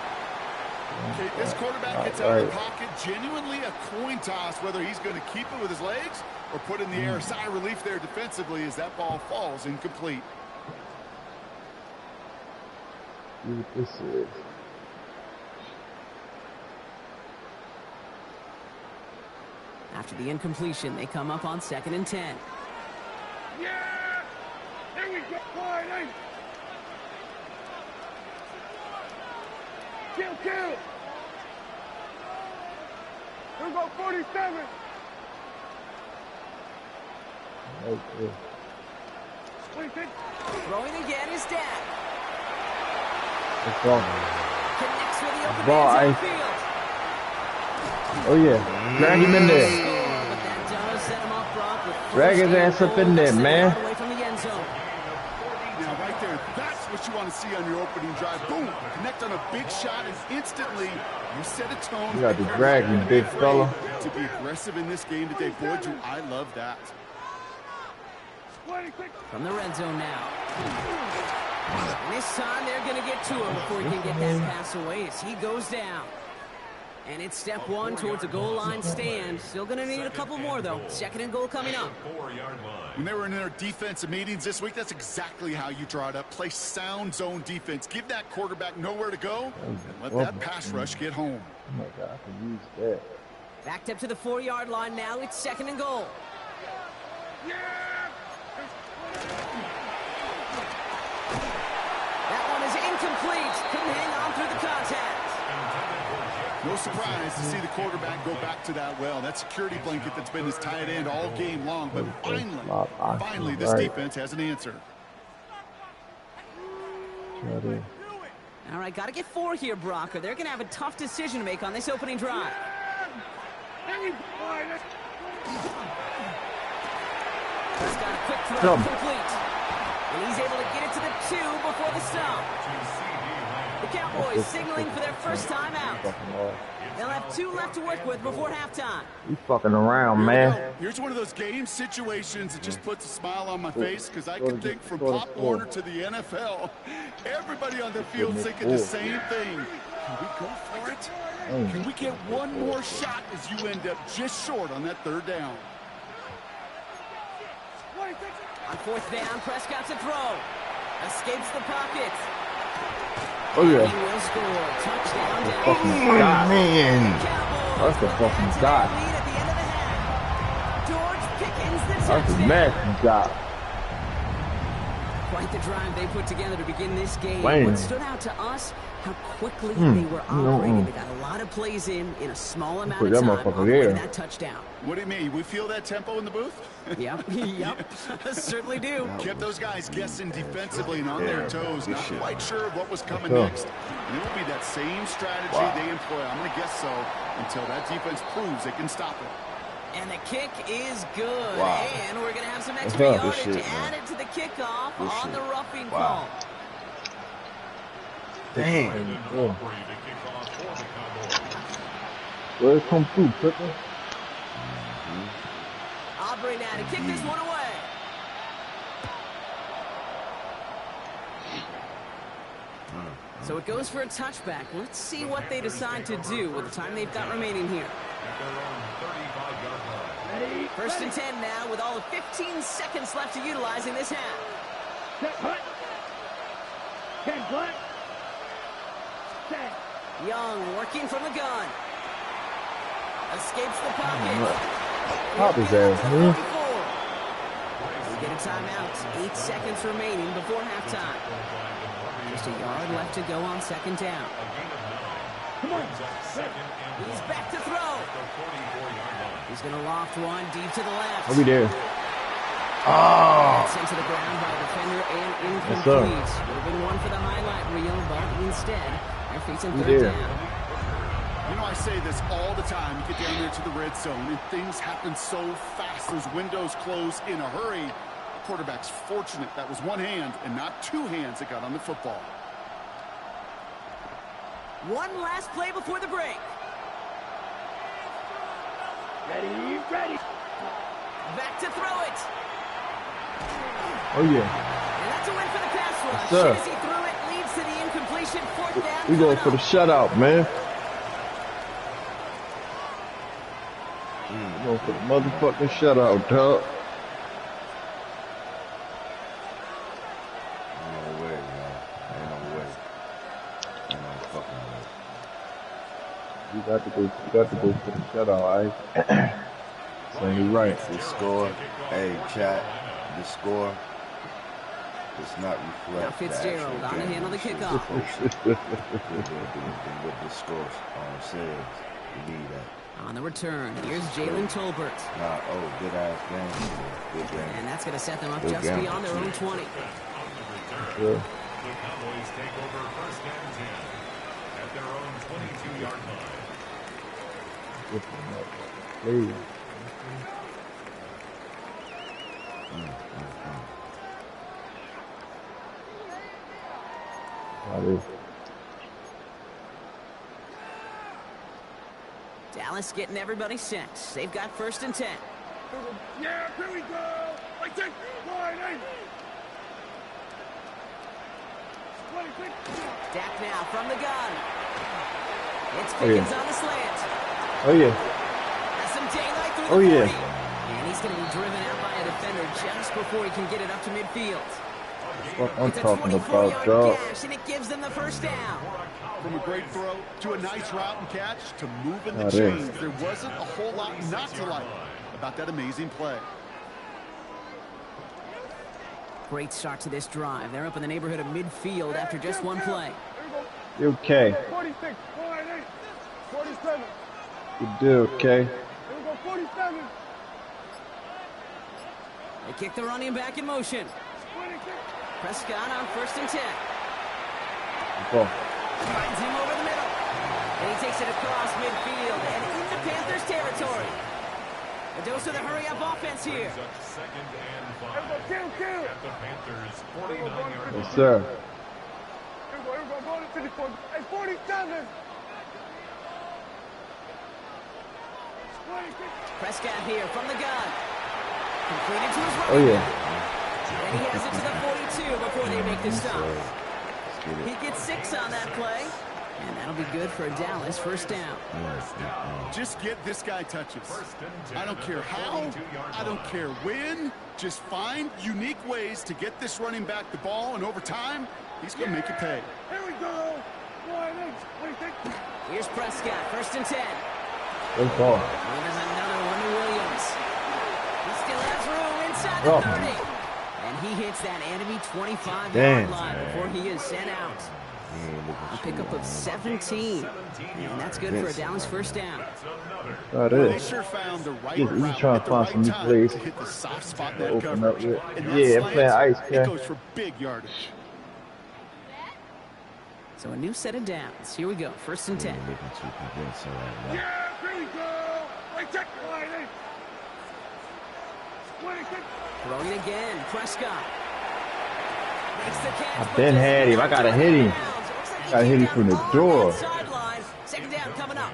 Okay, this quarterback gets out of the pocket, genuinely a coin toss, whether he's going to keep it with his legs or put in the air. Sigh of relief there defensively as that ball falls incomplete. See what this is. After the incompletion, they come up on 2nd and 10. Yeah! Here we go. Quiet. Kill. Here we go, 47. Okay. 26. Throwing again is down. Let's go. Connects with the open Ball, man's outfield. Oh, yeah. Drag him in there. But that does set him up, Brock, with Drag his ass up in there, man. away from the end zone. Now, right there, that's what you want to see on your opening drive. Boom! Connect on a big shot, and instantly you set a tone. You got to drag him, big fella. To be aggressive in this game today, boy, do I love that. From the red zone now. And this time they're going to get to him before he can get that pass away as he goes down. And it's step 1 towards a goal line stand. Still going to need a couple more, though. 2nd and goal coming up. When they were in their defensive meetings this week, that's exactly how you draw it up. Play sound zone defense. Give that quarterback nowhere to go, and let that pass rush get home. Oh, my God, I can use that. Backed up to the 4-yard line now. It's 2nd and goal. That one is incomplete. Couldn't hang on through the contact. No surprise to see the quarterback go back to that well. That security blanket that's been his tight end all game long. But finally, this defense has an answer. All right, got to get 4 here, Brock, or they're going to have a tough decision to make on this opening drive. He's got a quick throw, complete. And he's able to get it to the 2 before the stop. The Cowboys signaling for their first time out. They'll have 2 left to work with before halftime. You fucking around, man. Here's one of those game situations that just puts a smile on my face because I can think from Pop Warner to the NFL. Everybody on the field's thinking the same thing. Can we go for it? Can we get one more shot as you end up just short on that 3rd down? On 4th down, Prescott to throw. Escapes the pocket. Oh, yeah. He will score. Touchdown down. Fucking God. Man. That's a fucking God. George Pickens, the That's a touchdown. massive God. Quite the drive they put together to begin this game. Wayne. What stood out to us, how quickly they were operating. They got a lot of plays in a small amount of time on the way to that touchdown. What do you mean? We feel that tempo in the booth? Yep, certainly do. Kept those guys guessing defensively and on their toes, not quite sure what was coming next. And it will be that same strategy they employ. I'm going to guess so until that defense proves they can stop it. And the kick is good. And we're going to have some extra yardage added to the kickoff on the roughing call. Dang. Where's come through, Pickle? Aubrey now to kick this one away. So it goes for a touchback. Let's see what they decide to do with the time they've got remaining here. First and 10 now with all of 15 seconds left to utilize in this half. Young working from the gun. Escapes the pocket. Pop his ass, man. We get a timeout. 8 seconds remaining before halftime. Just a yard left to go on second down. Come on. He's back to throw. He's going to loft one deep to the left. I'll be there. Sent to the ground by a defender and incomplete. Would have been one for the highlight reel, but instead, they're facing third down. You know, I say this all the time. You get down there to the red zone, and things happen so fast. Those windows close in a hurry. The quarterback's fortunate that was one hand and not two hands that got on the football. One last play before the break. Ready. Back to throw it. Oh, yeah. And that's a win for the pass rush. Yes, As he threw it, leads to the incompletion. Fourth down. We going for the shutout, man. We going for the motherfucking shutout, dog. No way, man. Ain't no way. Ain't no fucking way. You got to go for the shutout, alright? So you're right. The score, hey, chat, the score does not reflect now Fitzgerald on the handle of the kickoff. What the score says, you need that. On the return, here's Jalen Tolbert. Good ass game. Good game. And that's going to set them up just beyond their own 20. The Cowboys take over first and 10 at their own 22-yard line. Dallas getting everybody set. They've got first and 10. Yeah, here we go. I take line 8. Dak now from the gun. It's Pickens on the slant. Oh, yeah. Has some daylight through the 40. And he's going to be driven out by a defender just before he can get it up to midfield. What I'm talking about, dog. And it gives them the first down. From a great throw to a nice route and catch to moving the chains, there wasn't a whole lot not to like about that amazing play. Great start to this drive. They're up in the neighborhood of midfield after just one play. You okay? 46, 47. You do okay? Here we go, 47. They kick the running back in motion. Prescott on first and 10. Finds him over the middle. And he takes it across midfield and into Panthers territory. A dose of the hurry-up offense here. Second and 5 at the Panthers' 49-yard line. Yes, sir. Here we go, go to 54. Hey, 47. Prescott here from the gun. Completed to his right. Oh, yeah. And he has it to the 42 before they make the stop. He gets 6 on that play. And that'll be good for a Dallas first down. Just get this guy touches. I don't care how, I don't care when. Just find unique ways to get this running back the ball, and over time, he's going to make you pay. Here we go. Here's Prescott, first and 10. Good ball. There's another one to Williams. He still has room inside the 30. And he hits hits that enemy 25-yard line before he is sent out. A pickup of 17. And that's good for a Dallas first down. That Well, is. they sure found the right He's route trying at to the find some right new time plays to hit the soft spot in to that open up coverage. with. And that Yeah, I'm playing slants, ice, it yeah. goes for big yardage. So a new set of downs. Here we go. First and 10. Yeah, here we go. Right check. Throwing it again. Prescott. Makes the catch. I've been had him. I gotta hit him. I gotta hit him from the door. Second down coming up.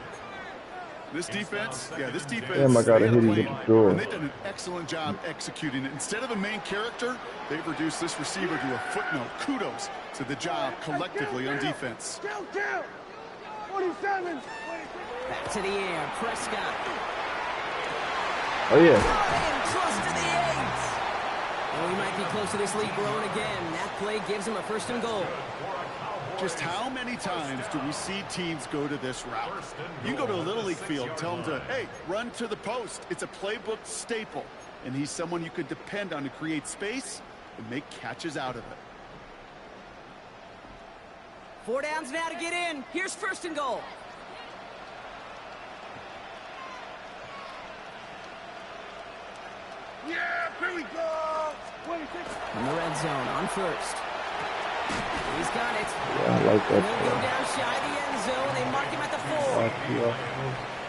This defense, Damn, I gotta hit him with the door. And they've done an excellent job executing it. Instead of a main character, they've reduced this receiver to a footnote. Kudos to the job collectively on defense. 27. Back to the air. Prescott. Oh, yeah. And close to the 8. Well, he might be close to this lead growing again. That play gives him a first and goal. Just how many times do we see teams go to this route? You can go to a Little League field, tell them to, hey, run to the post. It's a playbook staple. And he's someone you could depend on to create space and make catches out of it. 4 downs now to get in. Here's first and goal. Yeah, here we go. 26. In the red zone on first. He's got it. Yeah, I like that. He'll go down shy of the end zone. They mark him at the 4.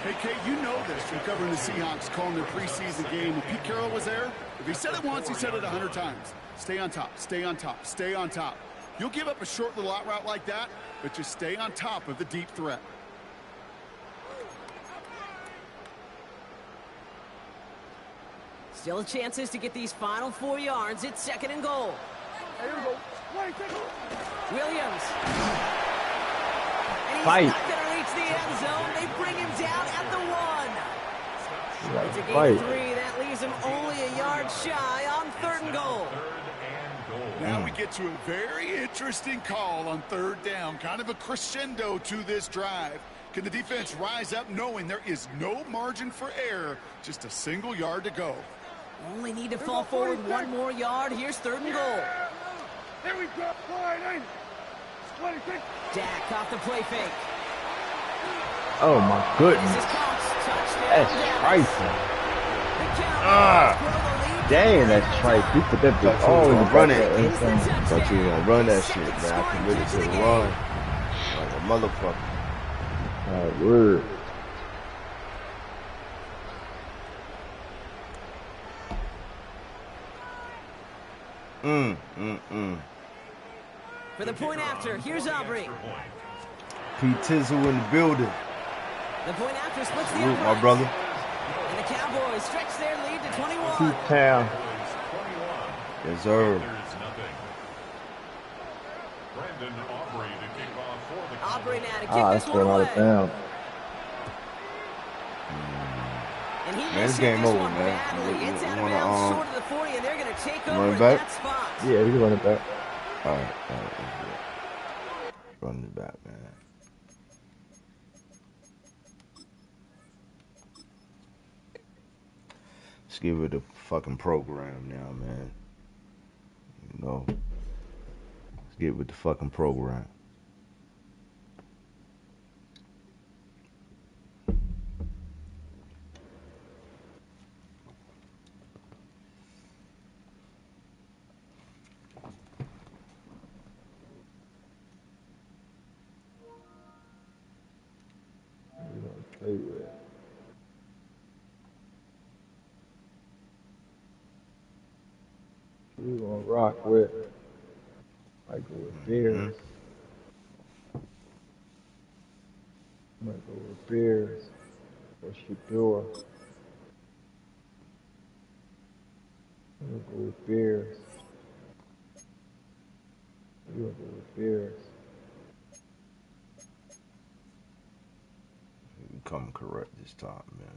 Hey, Kate, you know this from covering the Seahawks, calling their preseason game. When Pete Carroll was there, if he said it once, he said it 100 times. Stay on top, stay on top, stay on top. You'll give up a short little out route like that, but just stay on top of the deep threat. Still chances to get these final 4 yards. It's second and goal. Here we go. 26. Williams. And he's Fight. not going to reach the end zone. They bring him down at the 1. It's a gain Fight. of 3. That leaves him only a yard shy on third and goal. Now we get to a very interesting call on third down. Kind of a crescendo to this drive. Can the defense rise up knowing there is no margin for error? Just a single yard to go. Only need to fall forward 1 more yard. Here's third and goal. Here we go. 26. Dak off the play fake. Oh, my goodness. This is Cox. Touchdown. That's trifling. Ah. Dang, that's trifling. You put that bitch all in the run it. bucket. Thought you were gonna run that shit, man. I committed to the run. Like a motherfucker. My word. For the point after, here's Aubrey. Pete Tizzle in the building. The point after splits the Salute, my uprights. brother. And the Cowboys stretch their lead to 21. Two-town. Deserve. Aubrey now to kick Ah, this that's one going out away. of town. And he Man, missed it's game this over, one man. badly. It's out of wanna, bounds short of the 40, and they're going to take over run in back? that spot. Yeah, we can run it back. All right, let's do it. Running it back, man. Let's give it a fucking program now, man. You know, let's get with the fucking program. Play with. We gonna rock with. I go with Bears. I might go with Bears. Or Shador. I'm gonna go with Bears. I'm gonna go with Bears. We come correct this time, man.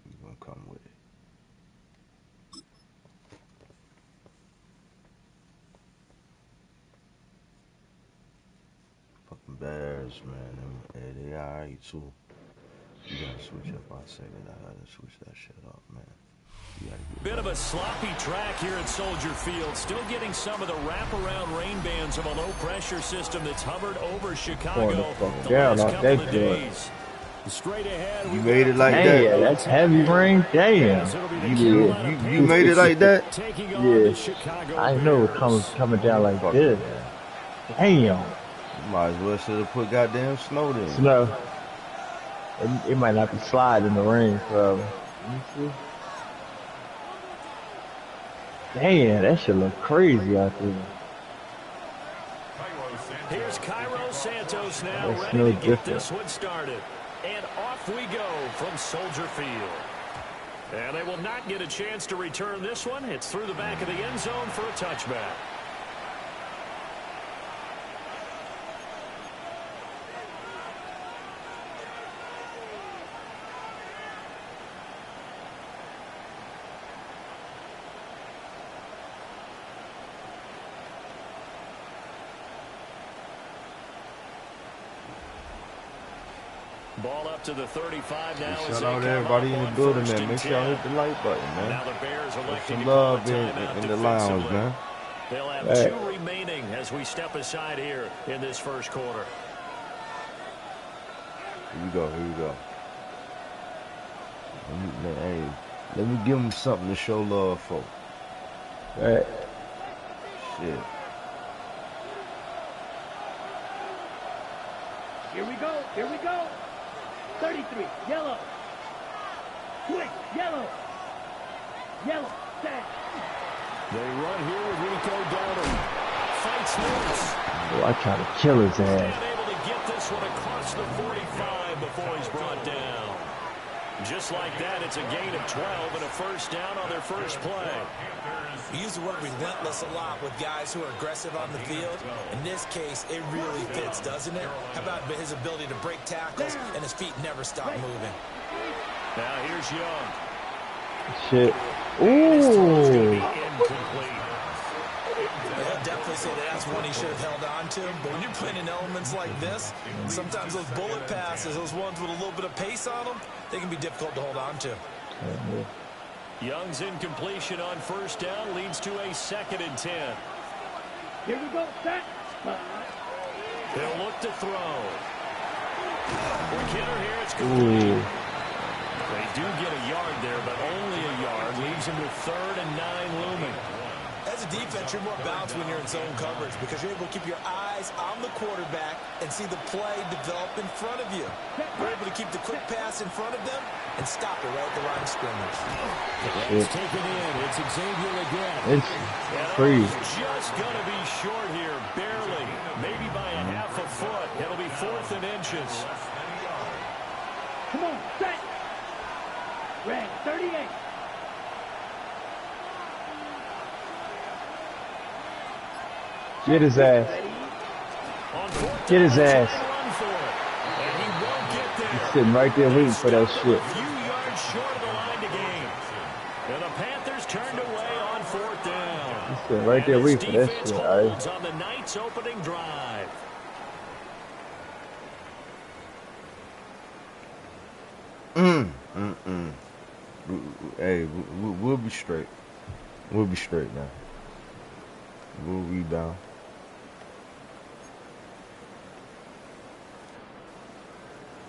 We gonna come with it. Fucking Bears, man. They alright too. You gotta switch up. I say that I gotta switch that shit up, man. Bit of a sloppy track here at Soldier Field. Still getting some of the wraparound rain bands of a low-pressure system that's hovered over Chicago the last couple of days. Straight ahead, you made it like that. Yeah, that's heavy rain. Damn. You made it like that? Yeah. I know it coming down like this. Damn. You might as well should have put goddamn snow there. Snow. It might not be sliding in the rain, probably. Let me see. Damn, that shit look crazy out there. Here's Cairo Santos now, That's ready to get different. this one started. And off we go from Soldier Field. And they will not get a chance to return this one. It's through the back of the end zone for a touchback. Ball up to the 35 now. Shout out to everybody in the building, man. Make sure y'all hit the like button, man. Now the Bears Put some love in the lounge, man. They'll have 2 remaining as we step aside here in this first quarter. Here we go. Let me give them something to show love for. Right. Shit. Here we go. 33, yellow. Quick, yellow. Set. They run here with Rico Dowdle. Fights loose. Oh, I try to kill his ass. Able to get this one across the 45 before he's brought down. Just like that, it's a gain of 12 and a first down on their first play. We use the word relentless a lot with guys who are aggressive on the field. In this case, it really fits, doesn't it? How about his ability to break tackles and his feet never stop moving? Now here's Young. Shit. Ooh. I'll definitely say that's one he should have held on to. But when you're playing in elements like this, sometimes those bullet passes, those ones with a little bit of pace on them, they can be difficult to hold on to. Young's incompletion on first down leads to a 2nd and 10. Here we go, set. They'll look to throw. Quick hitter here, it's complete. They do get a yard there, but only a yard. Leaves them with 3rd and 9 looming. As a defense, you're more balanced when you're in zone coverage because you're able to keep your eyes on the quarterback and see the play develop in front of you. You're able to keep the quick pass in front of them and stop it right at the line of scrimmage. It's taken in. It's Xavier again. It's free. Just going to be short here, barely. Maybe by a half a foot. It'll be 4th and inches. Come on, set. Red, 38. Get his ass. Get his ass. He's sitting right there waiting for that shit. A few yards short of the line to gain. And the Panthers turned away on 4th down. He's sitting right there waiting for that shit, all right? On the Knights' opening drive. Hey, we'll be straight. We'll be straight now. We'll rebound.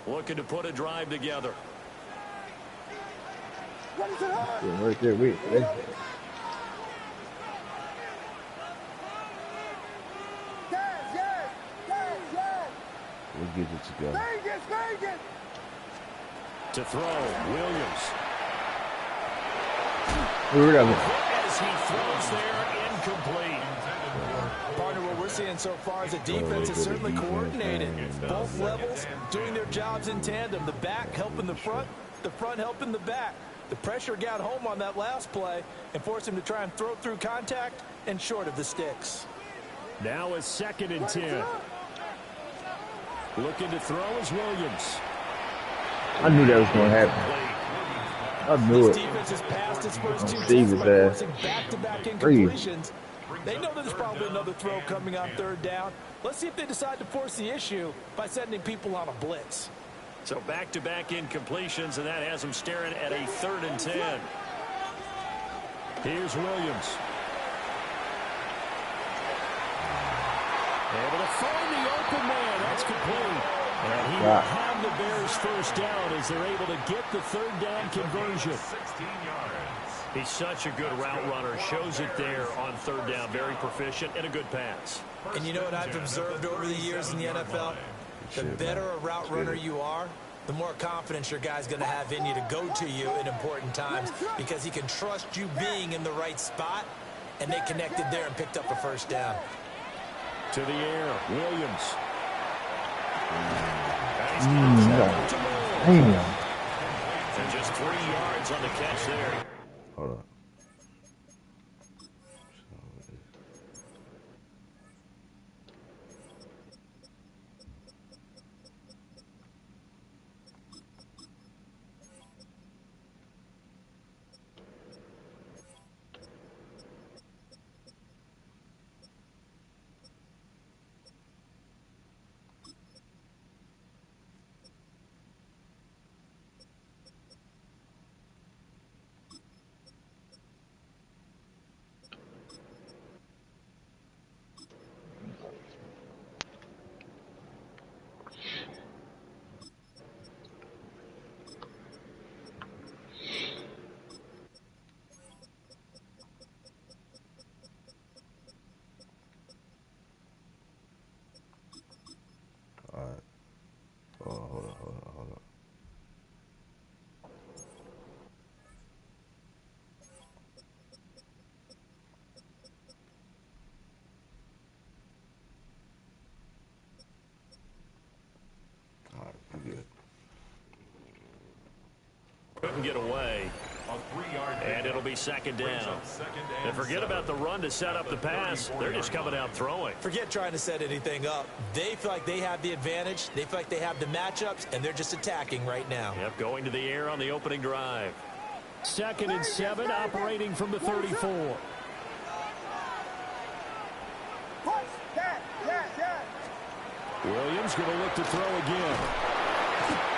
Looking to put a drive together. Yeah, right there, wait. We'll get it together. To throw, Williams. As he throws there, incomplete. Partner, what we're seeing so far as a defense is certainly coordinated. Both levels doing their jobs in tandem. The back helping the front helping the back. The pressure got home on that last play and forced him to try and throw through contact and short of the sticks. Now a 2nd and 10. Looking to throw is Williams. I knew that was going to happen. I knew it. This defense has passed its first 2 Steve tests is by there. forcing back-to-back incompletions. They know that there's probably another throw coming on 3rd down. Let's see if they decide to force the issue by sending people on a blitz. So back-to-back incompletions, and that has them staring at a 3rd and 10. Here's Williams. Able to find the open man. That's complete. And he will have the Bears first down as they're able to get the third down conversion. 16 yards. He's such a good route runner. Shows it there on third down. Very proficient and a good pass. And you know what I've observed over the years in the NFL? The better a route runner you are, the more confidence your guy's going to have in you to go to you in important times because he can trust you being in the right spot, and they connected there and picked up a first down. To the air, Williams. Damn. And just 3 yards on the catch there. Hold on. Hold on. All right, we're good. Couldn't get away. And it'll be second down. And forget about the run to set up the pass. They're just coming out throwing. Forget trying to set anything up. They feel like they have the advantage. They feel like they have the matchups, and they're just attacking right now. Yep, going to the air on the opening drive. 2nd and 7, operating from the 34. Williams going to look to throw again.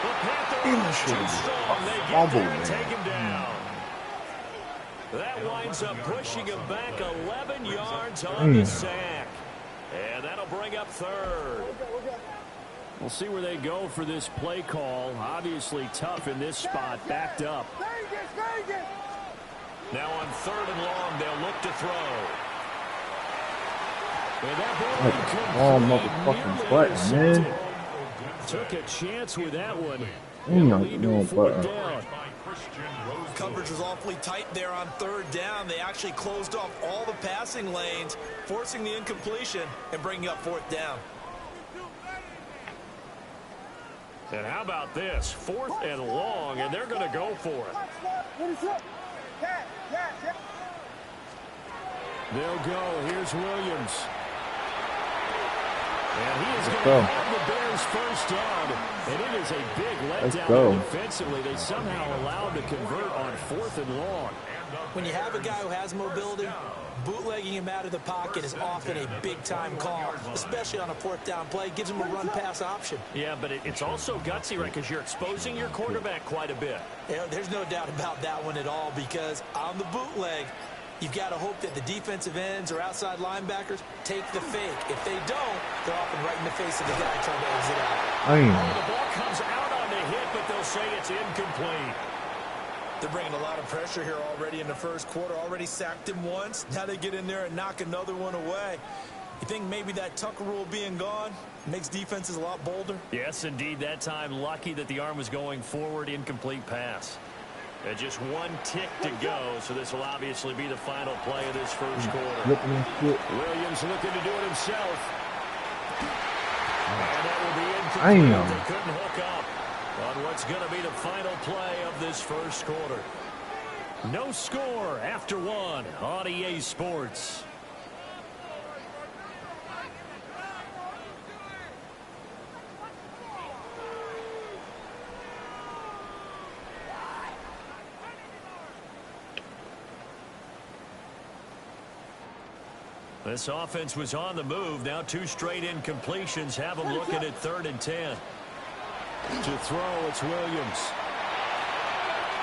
The Panthers too strong. They get there and take him down. That winds up pushing him back 11 yards on the sack. And that'll bring up third. We'll see where they go for this play call. Obviously tough in this spot, backed up. Now on 3rd and long, they'll look to throw. Oh, motherfucking button, man. Took a chance with that one. No button. Coverage was awfully tight there on 3rd down. They actually closed off all the passing lanes, forcing the incompletion and bringing up 4th down. And how about this? 4th and long, and they're going to go for it. They'll go. Here's Williams. And he is going to have the Bears first down. And it is a big letdown defensively. They somehow allowed to convert on 4th and long. When you have a guy who has mobility, bootlegging him out of the pocket is often a big-time call, especially on a 4th down play. Gives him a run-pass option. Yeah, but it's also gutsy, right, because you're exposing your quarterback quite a bit. Yeah, there's no doubt about that one at all, because on the bootleg, you've got to hope that the defensive ends or outside linebackers take the fake. If they don't, they're often right in the face of the guy trying to exit out. The ball comes out on the hit, but they'll say it's incomplete. They're bringing a lot of pressure here already in the first quarter. Already sacked him once. Now they get in there and knock another one away. You think maybe that Tucker rule being gone makes defenses a lot bolder? Yes, indeed. That time, lucky that the arm was going forward. Incomplete pass. And just one tick to go, so this will obviously be the final play of this first quarter. Williams looking to do it himself. And that will be incomplete. They couldn't hook up on what's going to be the final play of this first quarter. No score after 1 on EA Sports. This offense was on the move. Now 2 straight incompletions have them looking at 3rd and 10. To throw, it's Williams.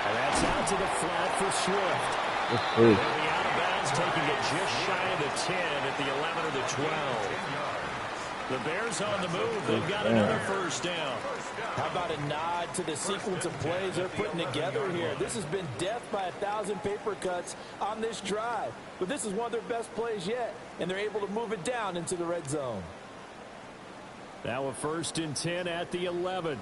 And that's out to the flat for Swift. The offense taking it just shy of the 10 at the 11 or the 12. The Bears on the move. They've got another first down. How about a nod to the sequence of plays they're putting together here? This has been death by 1,000 paper cuts on this drive. But this is one of their best plays yet, and they're able to move it down into the red zone. Now a 1st and 10 at the 11.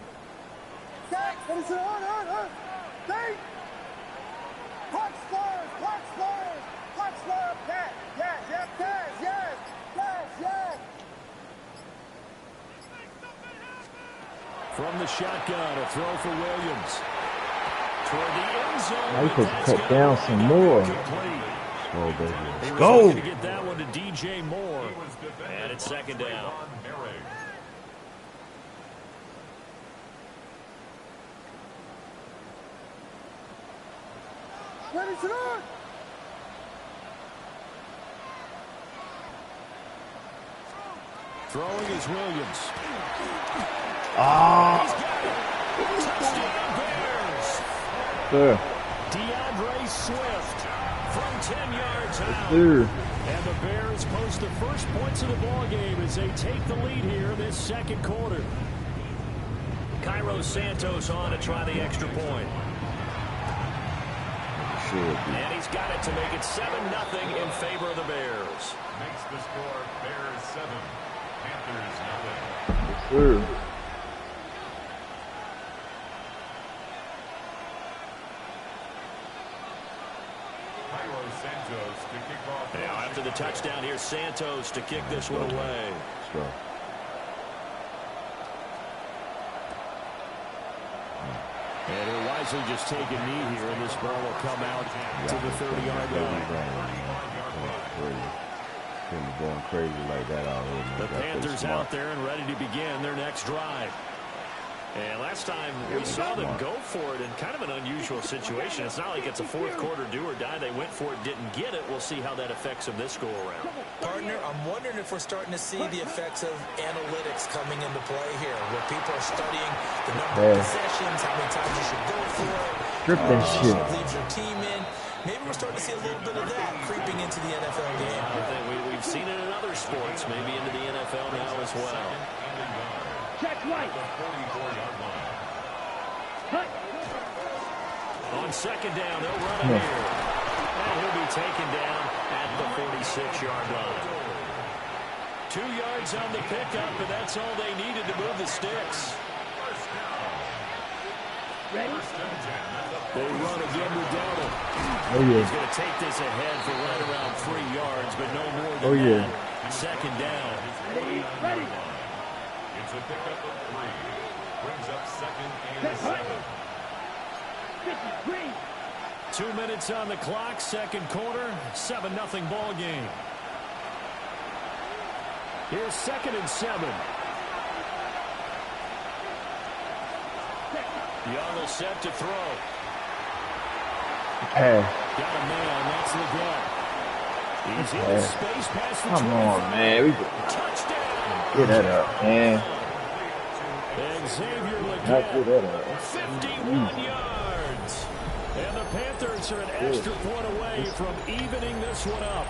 From the shotgun, a throw for Williams. Toward the end zone. Now you could cut down some more. Oh, baby. Let's go. To get that one to DJ Moore. And it's 2nd down. Throwing is Williams. Touchdown Bears. Sure. DeAndre Swift from 10 yards out. Sure. And the Bears post the first points of the ball game as they take the lead here this 2nd quarter. Cairo Santos on to try the extra point. And he's got it to make it 7-0 in favor of the Bears. Makes the score Bears 7, Panthers 0. Sure. Cairo Santos to kick off. Now after the touchdown, here's Santos to kick this one away. Sure. And he'll wisely just take a knee here, and this ball will come out to the 30-yard line. Going crazy like that already. The Panthers out there and ready to begin their next drive. And last time we saw them go for it in kind of an unusual situation. It's not like it's a 4th quarter do or die. They went for it, didn't get it. We'll see how that affects them this go around. Partner, I'm wondering if we're starting to see the effects of analytics coming into play here, where people are studying the number of possessions, how many times you should go for it, Strip that shit. leaves your team in. Maybe we're starting to see a little bit of that creeping into the NFL game. I think we've seen it in other sports, maybe into the NFL now as well. Check right. On 2nd down, they'll run it here. And he'll be taken down at the 46-yard line. 2 yards on the pickup, and that's all they needed to move the sticks. Ready? They run again with Dowdle. Oh, yeah. He's going to take this ahead for right around 3 yards, but no more than that. 2nd down. Ready? It's a pickup of 3. Brings up 2nd and 7. 2 minutes on the clock, 2nd quarter, 7-0 ball game. Here's 2nd and 7. Young will set to throw. Hey. Got a man, that's the gut. He's in the space past the 25. Come on, man. We Touchdown. get that up, man. And Xavier Not get that up. 51 yards. And the Panthers are an extra point away from evening this one up.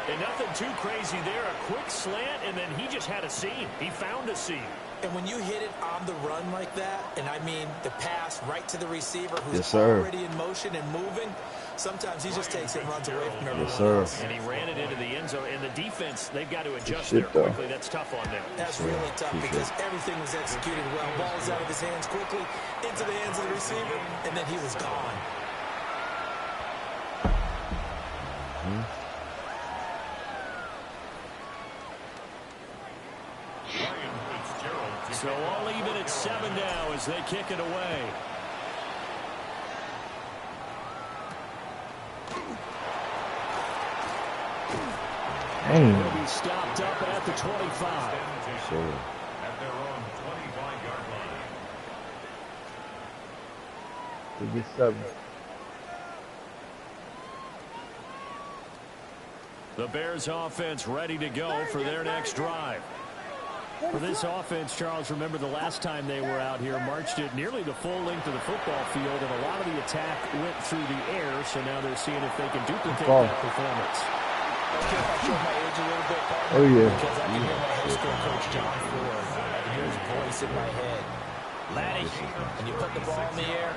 And nothing too crazy there. A quick slant, and then he just had a seam. He found a seam. And when you hit it on the run like that, and I mean the pass right to the receiver who's sir. already in motion and moving, sometimes he just takes it and runs away from everyone Yes, sir. else. And he ran it into the end zone. And the defense, they've got to adjust there quickly. That's tough on them. That's really tough because everything was executed well. Ball was out of his hands quickly, into the hands of the receiver, and then he was gone. So all even at 7 now as they kick it away. He'll be stopped up at the 25. Sure. At their own 25-yard line. 57. The Bears offense ready to go for their next drive. For this offense, Charles, remember the last time they were out here, marched it nearly the full length of the football field, and a lot of the attack went through the air, so now they're seeing if they can duplicate that performance. Okay, if I show my age a little bit, partner, oh yeah, because I can hear my high school coach John Ford. I can hear his voice in my head. Laddie, when you put the ball in the air,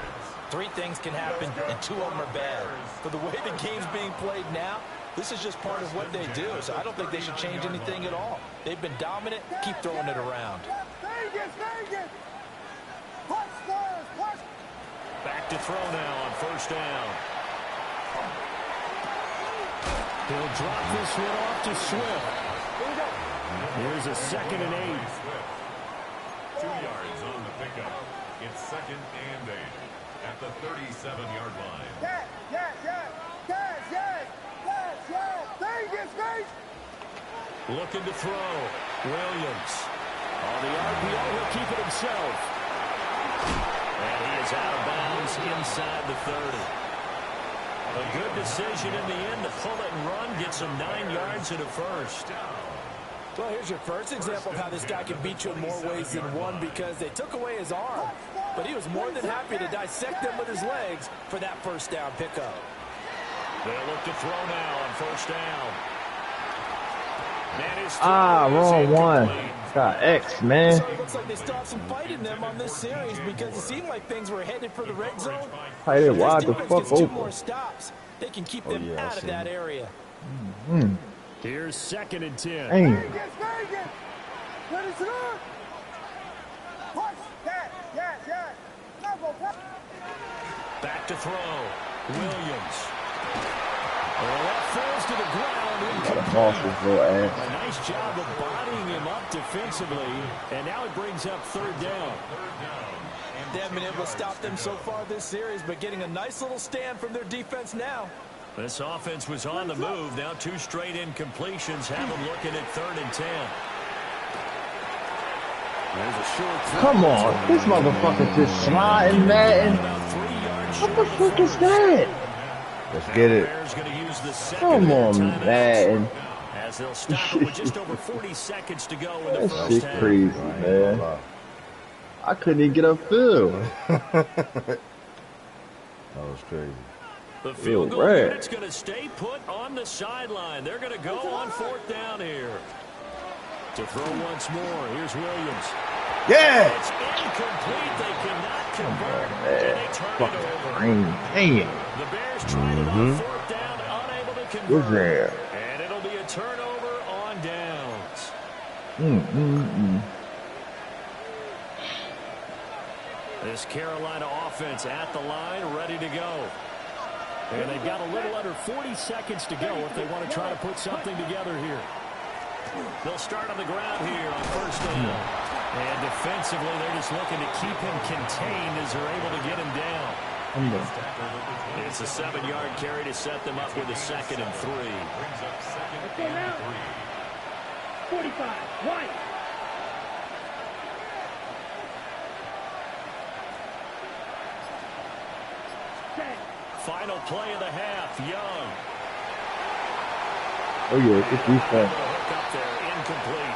3 things can happen, and 2 of them are bad. For the way the game's being played now, this is just part of what they do, so I don't think they should change anything at all. They've been dominant. Keep throwing it around. Back to throw now on first down. He'll drop this one off to Swift. Here's a 2nd and 8. 2 yards on the pickup. It's 2nd and 8 at the 37-yard line. Looking to throw. Williams. On the RPO, he'll keep it himself. And he is out of bounds inside the 30. A good decision in the end to pull it and run, get some 9 yards and a first. Well, here's your first example of how this guy can beat you in more ways than one, because they took away his arm. But he was more than happy to dissect them with his legs for that first down pickup. They'll look to throw now on first down. Wrong one. Got X, man. So it looks like they still have some fight in them on this series, because it seemed like things were headed for the red zone. Hey, wide the fuck open. 2 more open. stops. They can keep them out of that area. Here's 2nd and 10. Dang. Back to throw. Williams. That falls to the ground. A nice job of bodying him up defensively, and now it brings up 3rd down. They haven't been able to stop them so far this series, but getting a nice little stand from their defense now. This offense was on the move. Now 2 straight incompletions have them looking at 3rd and 10. There's a short throw. Come on, this motherfucker just sliding Madden. What the fuck is that? Let's get it. Come on, Madden. As they'll stop it with just over 40 seconds to go in the That first shit half. crazy, man. I couldn't even get a feel. That was crazy. The field goal unit's going to stay put on the sideline. They're going to go on 4th down here. To throw once more, here's Williams. Yeah! It's incomplete. They cannot convert, and they turn it over. Damn. The Bears tried it on 4th down, unable to convert. there? And it'll be a turnover on downs. This Carolina offense at the line, ready to go. And they've got a little under 40 seconds to go if they want to try to put something together here. They'll start on the ground here on first down. And defensively, they're just looking to keep him contained as they're able to get him down. It's a 7-yard carry to set them up with a 2nd and 3. Let's go now. 45, White. Final play of the half, Young. Oh yeah, good defense. Hook up there, incomplete.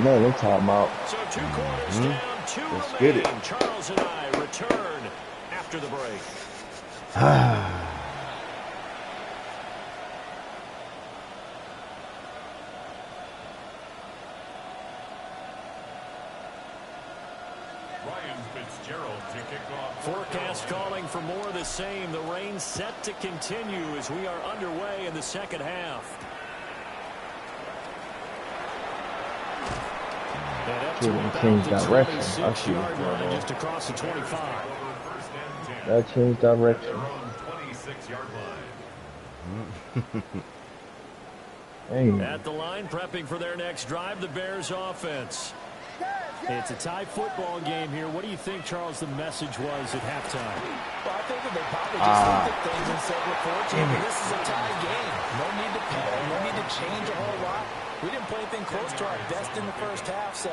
No, no timeout. So 2 quarters down, 2 Let's remaining. get it. Charles and I return after the break. Forecast calling for more of the same. The rain set to continue as we are underway in the second half. Change direction. I see what's going on. Just across the 25. That changed direction. At the line, prepping for their next drive, the Bears offense. It's a tie football game here. What do you think, Charles, the message was at halftime? Well, I think that they probably just looked at things and said, look, this is a tie game. No need to panic. No need to change a whole lot. We didn't play anything close to our best in the first half, so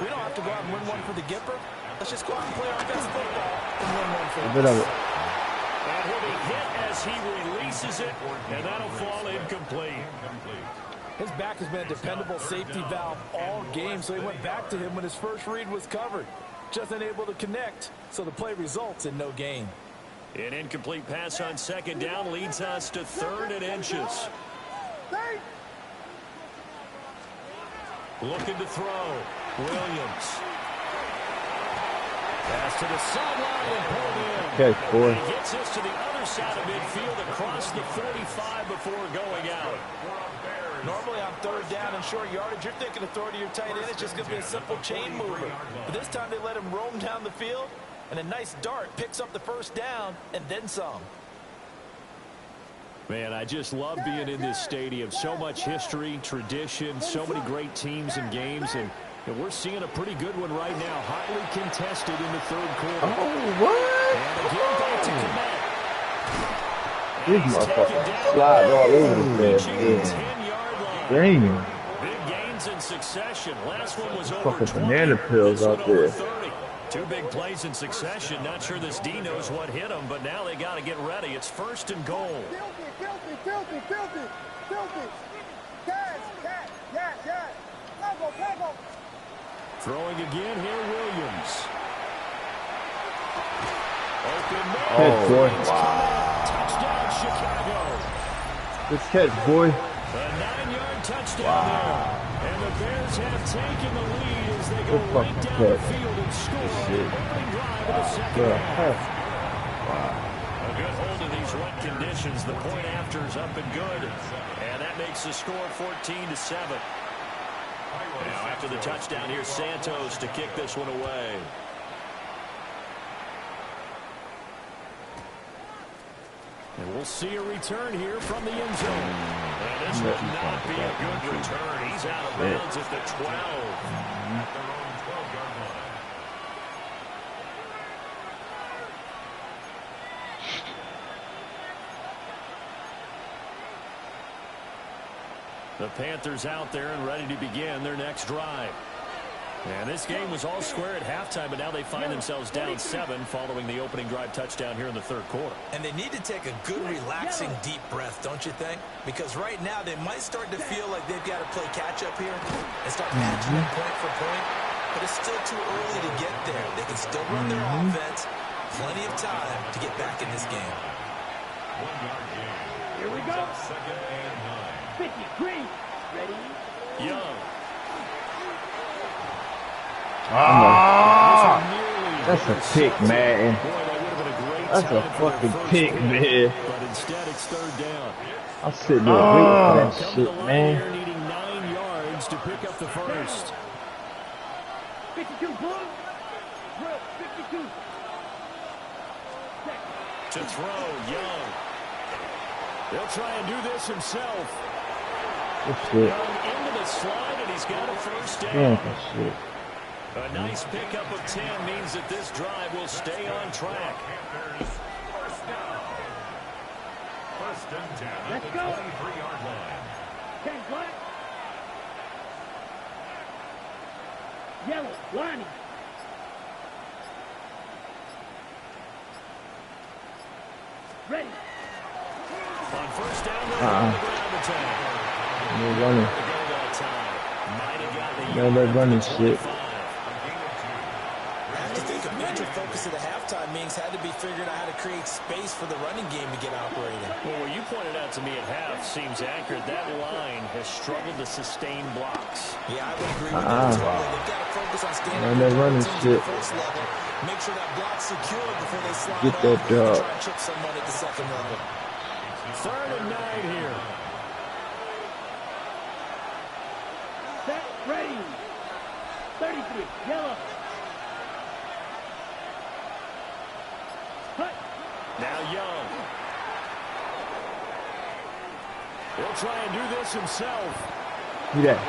we don't have to go out and win one for the Gipper. Let's just go out and play our best football and win one for the Gipper. And he'll be hit as he releases it, and that'll fall incomplete. His back has been a dependable safety valve all game, so he went back to him when his first read was covered. Just unable to connect, so the play results in no gain. An incomplete pass on second down leads us to 3rd and inches. Looking to throw. Williams. Pass to the sideline and pulled in. Catch, boy. He gets this to the other side of midfield across the 45 before going out. Normally on 3rd down and short yardage, you're thinking of throw to your tight end. It's just going to be a simple chain mover. But this time they let him roam down the field, and a nice dart picks up the 1st down and then some. Man, I just love being in this stadium. So much history, tradition, so many great teams and games, and we're seeing a pretty good one right now. Hotly contested in the 3rd quarter. Oh, what? And again back to Komet. These motherfuckers slide all over the place. Damn. Big gains in succession. Last one was over Fucking 20. banana pills out there. 30. 2 big plays in succession. Not sure this D knows what hit him, but now they got to get ready. It's 1st and goal. Throwing again here, Williams. Open man. Catch, boy. Wow. Touchdown, Chicago. Good catch, boy. A 9-yard touchdown there. And the Bears have taken the lead as they go right down the field and score on the opening drive of the second half. A good hold in these wet conditions. The point after is up and good. And that makes the score 14-7. Now after the touchdown, here's Santos to kick this one away. And we'll see a return here from the end zone. And this will not be a good return. He's out of bounds at the 12. At their own 12-yard line. The Panthers out there and ready to begin their next drive. And this game was all square at halftime, but now they find themselves down 7 following the opening drive touchdown here in the 3rd quarter. And they need to take a good, relaxing, deep breath, don't you think? Because right now they might start to feel like they've got to play catch-up here and start matching them point for point. But it's still too early to get there. They can still run their offense. Plenty of time to get back in this game. 1-yard gain. Here we go. 2nd and 9. 53. Ready? Young. That's a pick, man. That's a fucking pick, man. But instead it's 3rd down. I'm sitting there waiting for that shit, man. Needing 9 yards to pick up the first. 52 blue. 52. To throw, Young. They'll try and do this himself. That's Young it. into the slide, and he's got a 1st down. Yeah, that's it. A nice pickup of 10 means that this drive will stay on track. Panthers, 1st down. 1st and 10 at Let's the go. 23-yard line. 10 black. Yellow, Lonnie. Ready. On 1st down, they're on the ground attack. No running. No, that running shit. I think a major focus of the halftime meetings had to be figuring out how to create space for the running game to get operating. Well, what you pointed out to me at half seems accurate. That line has struggled to sustain blocks. Yeah, I would agree with that totally. They've got to focus on standing Man, that running shit. first level. Make sure that block's secure before they slide Get off that and dog. try and chip someone at the second level. 3rd and 9 here. Set. Ready. 33. Yellow. Cut. Now Young. He'll try and do this himself. See that?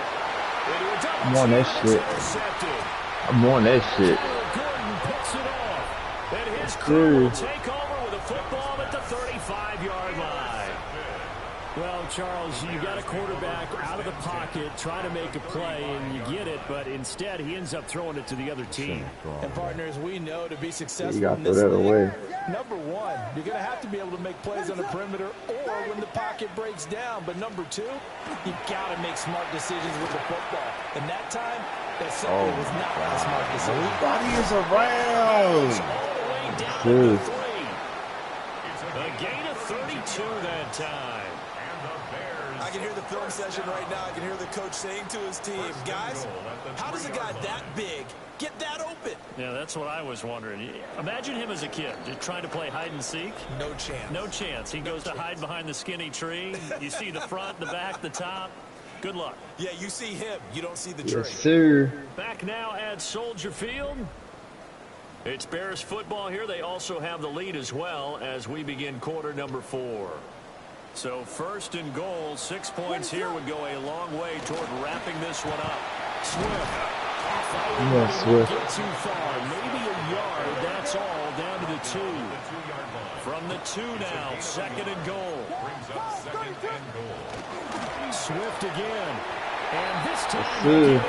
I'm on that shit. I'm on that shit. Gordon picks it off. And his crew will take over with a football at the 35-yard line. Well, Charles, you got a quarterback out of the pocket trying to make a play, and you get it, but instead he ends up throwing it to the other team. And partners, we know to be successful you got in to this throw that league, away. number one, you're going to have to be able to make plays on the perimeter or when the pocket breaks down. But number two, you got to make smart decisions with the football. And that time, that simply was not a smart decision. Nobody is around. All the way down to 3. A gain of 32 that time. I can hear the film session right now. I can hear the coach saying to his team, guys, how does a guy that big get that open? Yeah, that's what I was wondering. Imagine him as a kid, just trying to play hide and seek. No chance. No chance. He goes to hide behind the skinny tree. You see the front, the back, the top. Good luck. Yeah, you see him. You don't see the tree. Yes, sir. Back now at Soldier Field. It's Bears football here. They also have the lead as well as we begin quarter number 4. So first and goal, 6 points here would go a long way toward wrapping this one up. Swift. Yeah, Swift. Get too far. Maybe a yard. That's all. Down to the 2. From the 2 now. Second and goal. Swift again. And this time,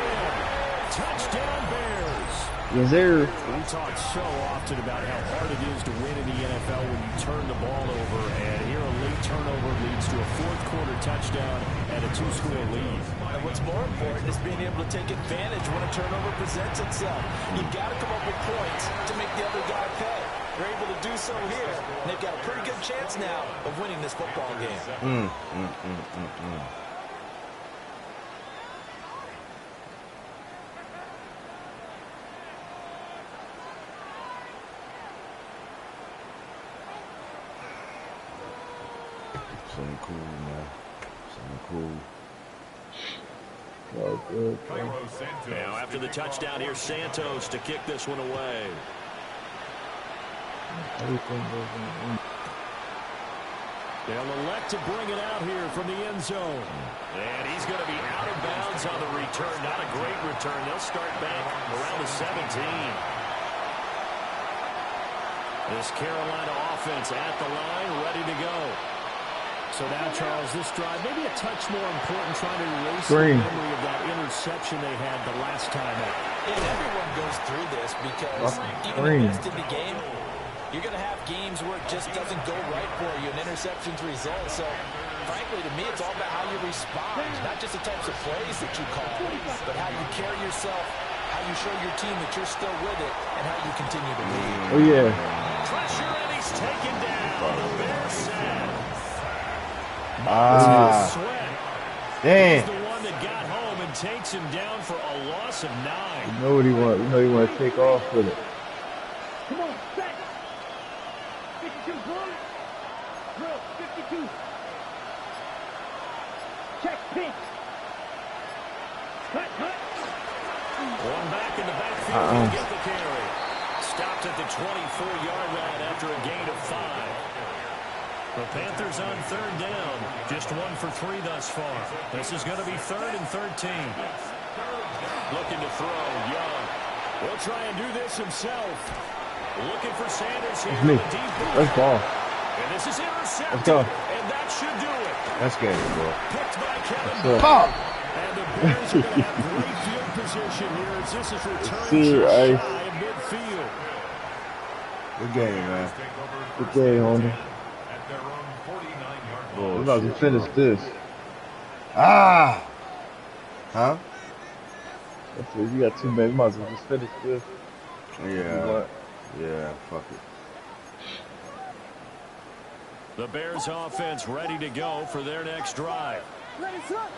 touchdown Bears. Yes, sir. We talk so often about how hard it is to win in the NFL when you turn the ball over, and here a late turnover leads to a fourth-quarter touchdown and a 2-score lead. And what's more important is being able to take advantage when a turnover presents itself. You've got to come up with points to make the other guy pay. They're able to do so here, and they've got a pretty good chance now of winning this football game. Something cool, man. Something cool. Oh, good. Now, after the touchdown, here's Santos to kick this one away. They'll elect to bring it out here from the end zone. And he's going to be out of bounds on the return. Not a great return. They'll start back around the 17. This Carolina offense at the line, ready to go. So now, Charles, this drive, maybe a touch more important, trying to erase the memory of that interception they had the last time out. And everyone goes through this because even in the game, you're going to have games where it just doesn't go right for you, and interceptions result. So, frankly, to me, it's all about how you respond, not just the types of plays that you call, but how you carry yourself, how you show your team that you're still with it, and how you continue to lead. Oh, yeah. Pressure, and he's taken down. The Bears sack. Damn. He's the one that got home and takes him down for a loss of 9. You know what he want. You know he want to take off with it. Come on, set. 52, drill. Drill, 52. Check, pinch. Cut. One back in the backfield to get the carry. Stopped at the 24-yard line after a gain of 5. The Panthers on third down. Just 1 for 3 thus far. This is going to be 3rd and 13. Looking to throw, Young. Will try and do this himself. Looking for Sanders here. It's me. Let's go. And this is intercepted. Let's go. And that should do it. That's good, bro. Picked by Kevin. Let's And the Bears are going to have great field position here as this is returned shy of midfield. Good game, man. Good game, homie. We're about to finish this. Huh? That's it. You got 2 minutes. We might as well just finish this. Yeah, fuck it. The Bears offense ready to go for their next drive.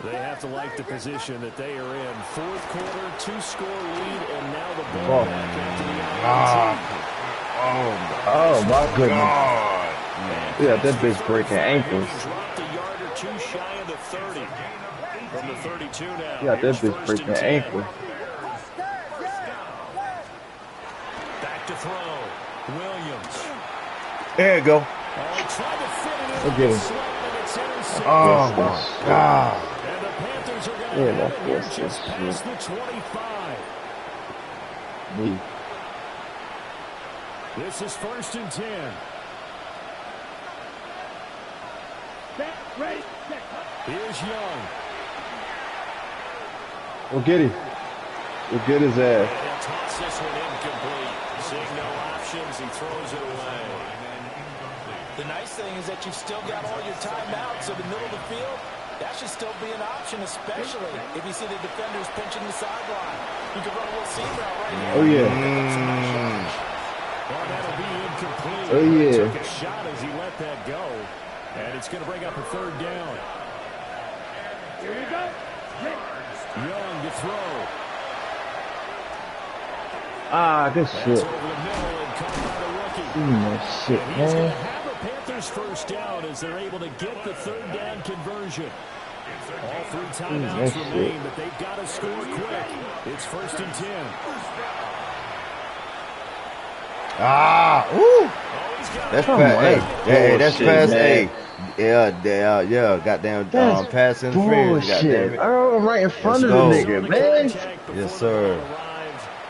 They have to like the position that they are in. 4th quarter, 2-score lead, and now the ball back after the Oh, my goodness. Yeah, that bitch breaking ankles. Dropped a yard or 2 shy of the 30. From the 32 now. Yeah, that bitch breaking ankle. Back to throw. Williams. There you go. He tried to fit it in. Look at him. Oh, my God. And the Panthers are going to have it here just past the 25. Me. This is 1st and 10. Set, ready, set. Here's Young. We'll get him. We'll get his ass. He'll toss this one incomplete. Seeing no options, he throws it away. The nice thing is that you've still got all your timeouts in the middle of the field. That should still be an option, especially if you see the defenders pinching the sideline. You can run a little seam route right here. Oh, yeah. Well, that'll be incomplete. Oh, yeah. Took a shot as he let that go. And it's going to bring up a third down. Here we go. Young to throw. Ah, good shit. That's over the middle and caught by the rookie. That shit, And he's going to man. have a Panthers first down as they're able to get the third down conversion. All three timeouts remain, but they've got to score quick. It's 1st and 10. Ah, ooh. That's past. Hey, that's past. Hey, yeah. Goddamn, pass interference. Goddamn it. I'm right in front of the nigga, man. Yes, sir.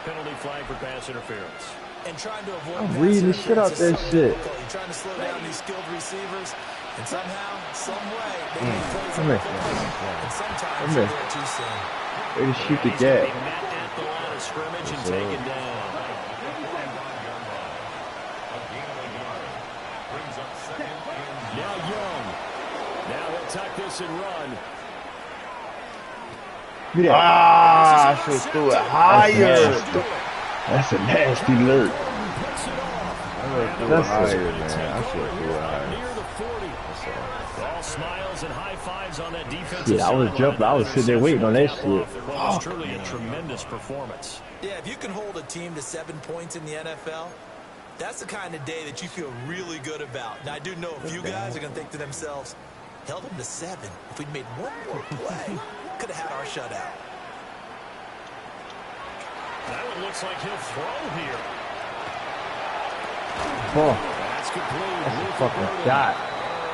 Penalty flag for pass interference. And trying to avoid I'm reading the shit out that shit. You're trying to slow down these skilled receivers, and somehow, some way, they make plays Come on the here. football. And sometimes Come they're here. too soon. Way to shoot the gap. Met at the line of scrimmage and taken down. Now Young. Now he'll tuck this and run. Ah, I should threw it higher. That's a nasty lurk. That's higher, man. I should have threw it higher. Near the 40. All smiles and high fives on that defensive Shit, I was sideline. jumping. I was sitting there waiting on that shit. Well, it's truly a tremendous performance. Yeah, if you can hold a team to 7 points in the NFL, that's the kind of day that you feel really good about. Now, I do know a few guys are going to think to themselves, held them to 7. If we'd made one more play, could have had our shutout. That one looks like he'll throw here. Oh, That's complete. that's a fucking shot.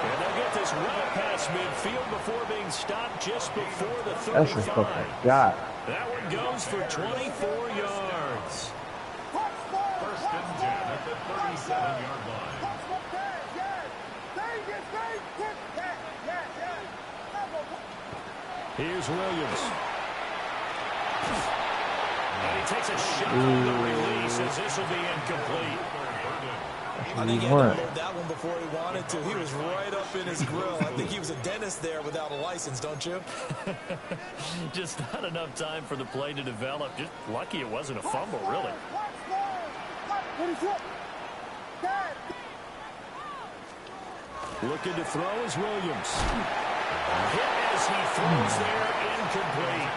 And they'll get this well past midfield before being stopped just before the 35. That's a fucking shot. That one goes for 24 yards. 1st and 10 at the 37-yard line. Here's Williams. And he takes a shot on the release as this will be incomplete. I think he had to load that one before he wanted to. He was right up in his grill. I think he was a dentist there without a license, don't you? Just not enough time for the play to develop. Just lucky it wasn't a fumble, really. Looking to throw is Williams. Hit as he throws there, incomplete.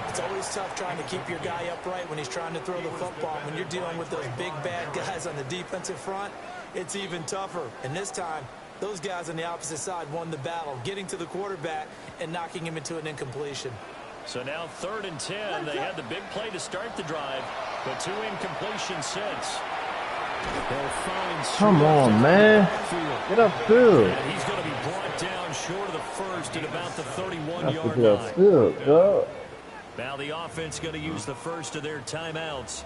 It's always tough trying to keep your guy upright when he's trying to throw the football. When you're dealing with those big, bad guys on the defensive front, it's even tougher. And this time, those guys on the opposite side won the battle, getting to the quarterback and knocking him into an incompletion. So now 3rd and 10. They had the big play to start the drive, but 2 incompletions since. Come on, man. Get upfield. And he's going to be brought down short of the first at about the 31-yard Get line. upfield, dog. Now the offense going to use the first of their timeouts.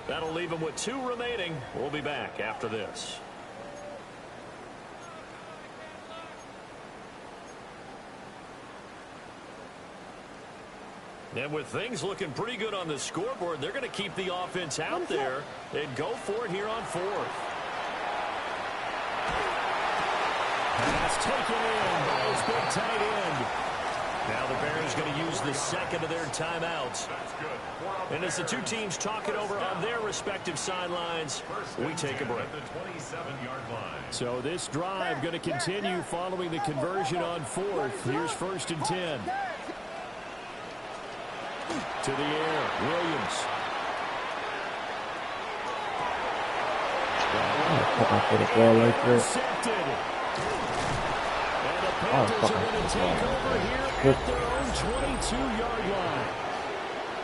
That'll leave them with 2 remaining. We'll be back after this. And with things looking pretty good on the scoreboard, they're going to keep the offense out there and go for it here on 4th. Pass taken in by his big tight end. Now the Bears going to use the second of their timeouts. And as the two teams talk it over on their respective sidelines, we take a break. So this drive going to continue following the conversion on 4th. Here's 1st and 10. To the air, Williams. For the ball like that. And the Panthers are going to take over here at their own 22-yard line.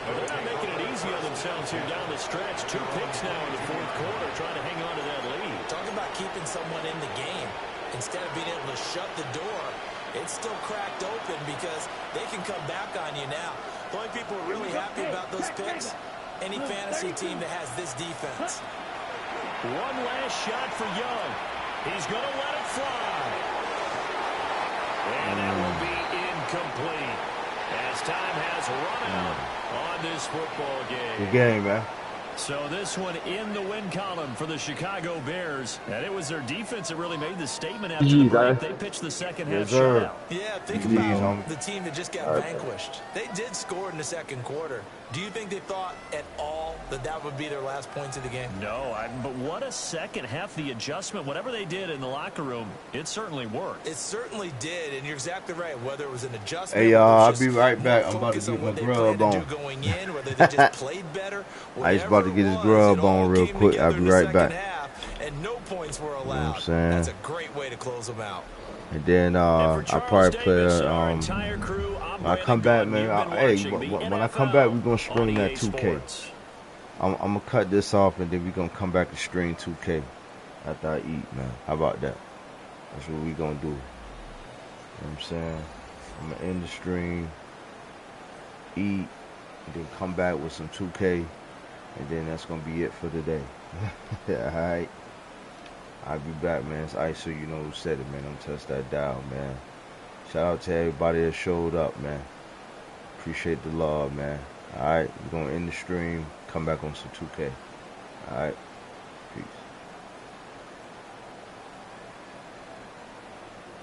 Well, they're not making it easy on themselves here down the stretch. 2 picks now in the 4th quarter, trying to hang on to that lead. Talk about keeping someone in the game. Instead of being able to shut the door, it's still cracked open because they can come back on you now. The only people who are really happy about those picks, any fantasy team that has this defense. One last shot for Young. He's going to let it fly. And that will be incomplete as time has run out on this football game. Good game, man. So this one in the win column for the Chicago Bears. And it was their defense that really made the statement after the break. They pitched the second half shutout. Yeah, think about the team that just got vanquished. They did score in the second quarter. Do you think they thought at all that that would be their last points of the game? No, but what a second half. The adjustment, whatever they did in the locker room, it certainly worked. It certainly did, and you're exactly right. Whether it was an adjustment, hey y'all, I'll be right back. I'm about to get my grub on. Going in, whether they just played better, I just about to get his grub on real quick. I'll be right back. And no points were allowed. You know what I'm saying? That's a great way to close them out. And then I'll probably play when I come back, man. When I come back, we're gonna stream that 2K. I'm gonna cut this off, and then we're gonna come back and stream 2K after I eat, man. How about that? That's what we gonna do. You know what I'm saying? I'm gonna end the stream, eat, and then come back with some 2K, and then that's gonna be it for today. Alright. I'll be back, man. It's Ice, so you know who said it, man. Don't touch that dial, man. Shout out to everybody that showed up, man. Appreciate the love, man. Alright, we're gonna end the stream, come back on some 2K. Alright.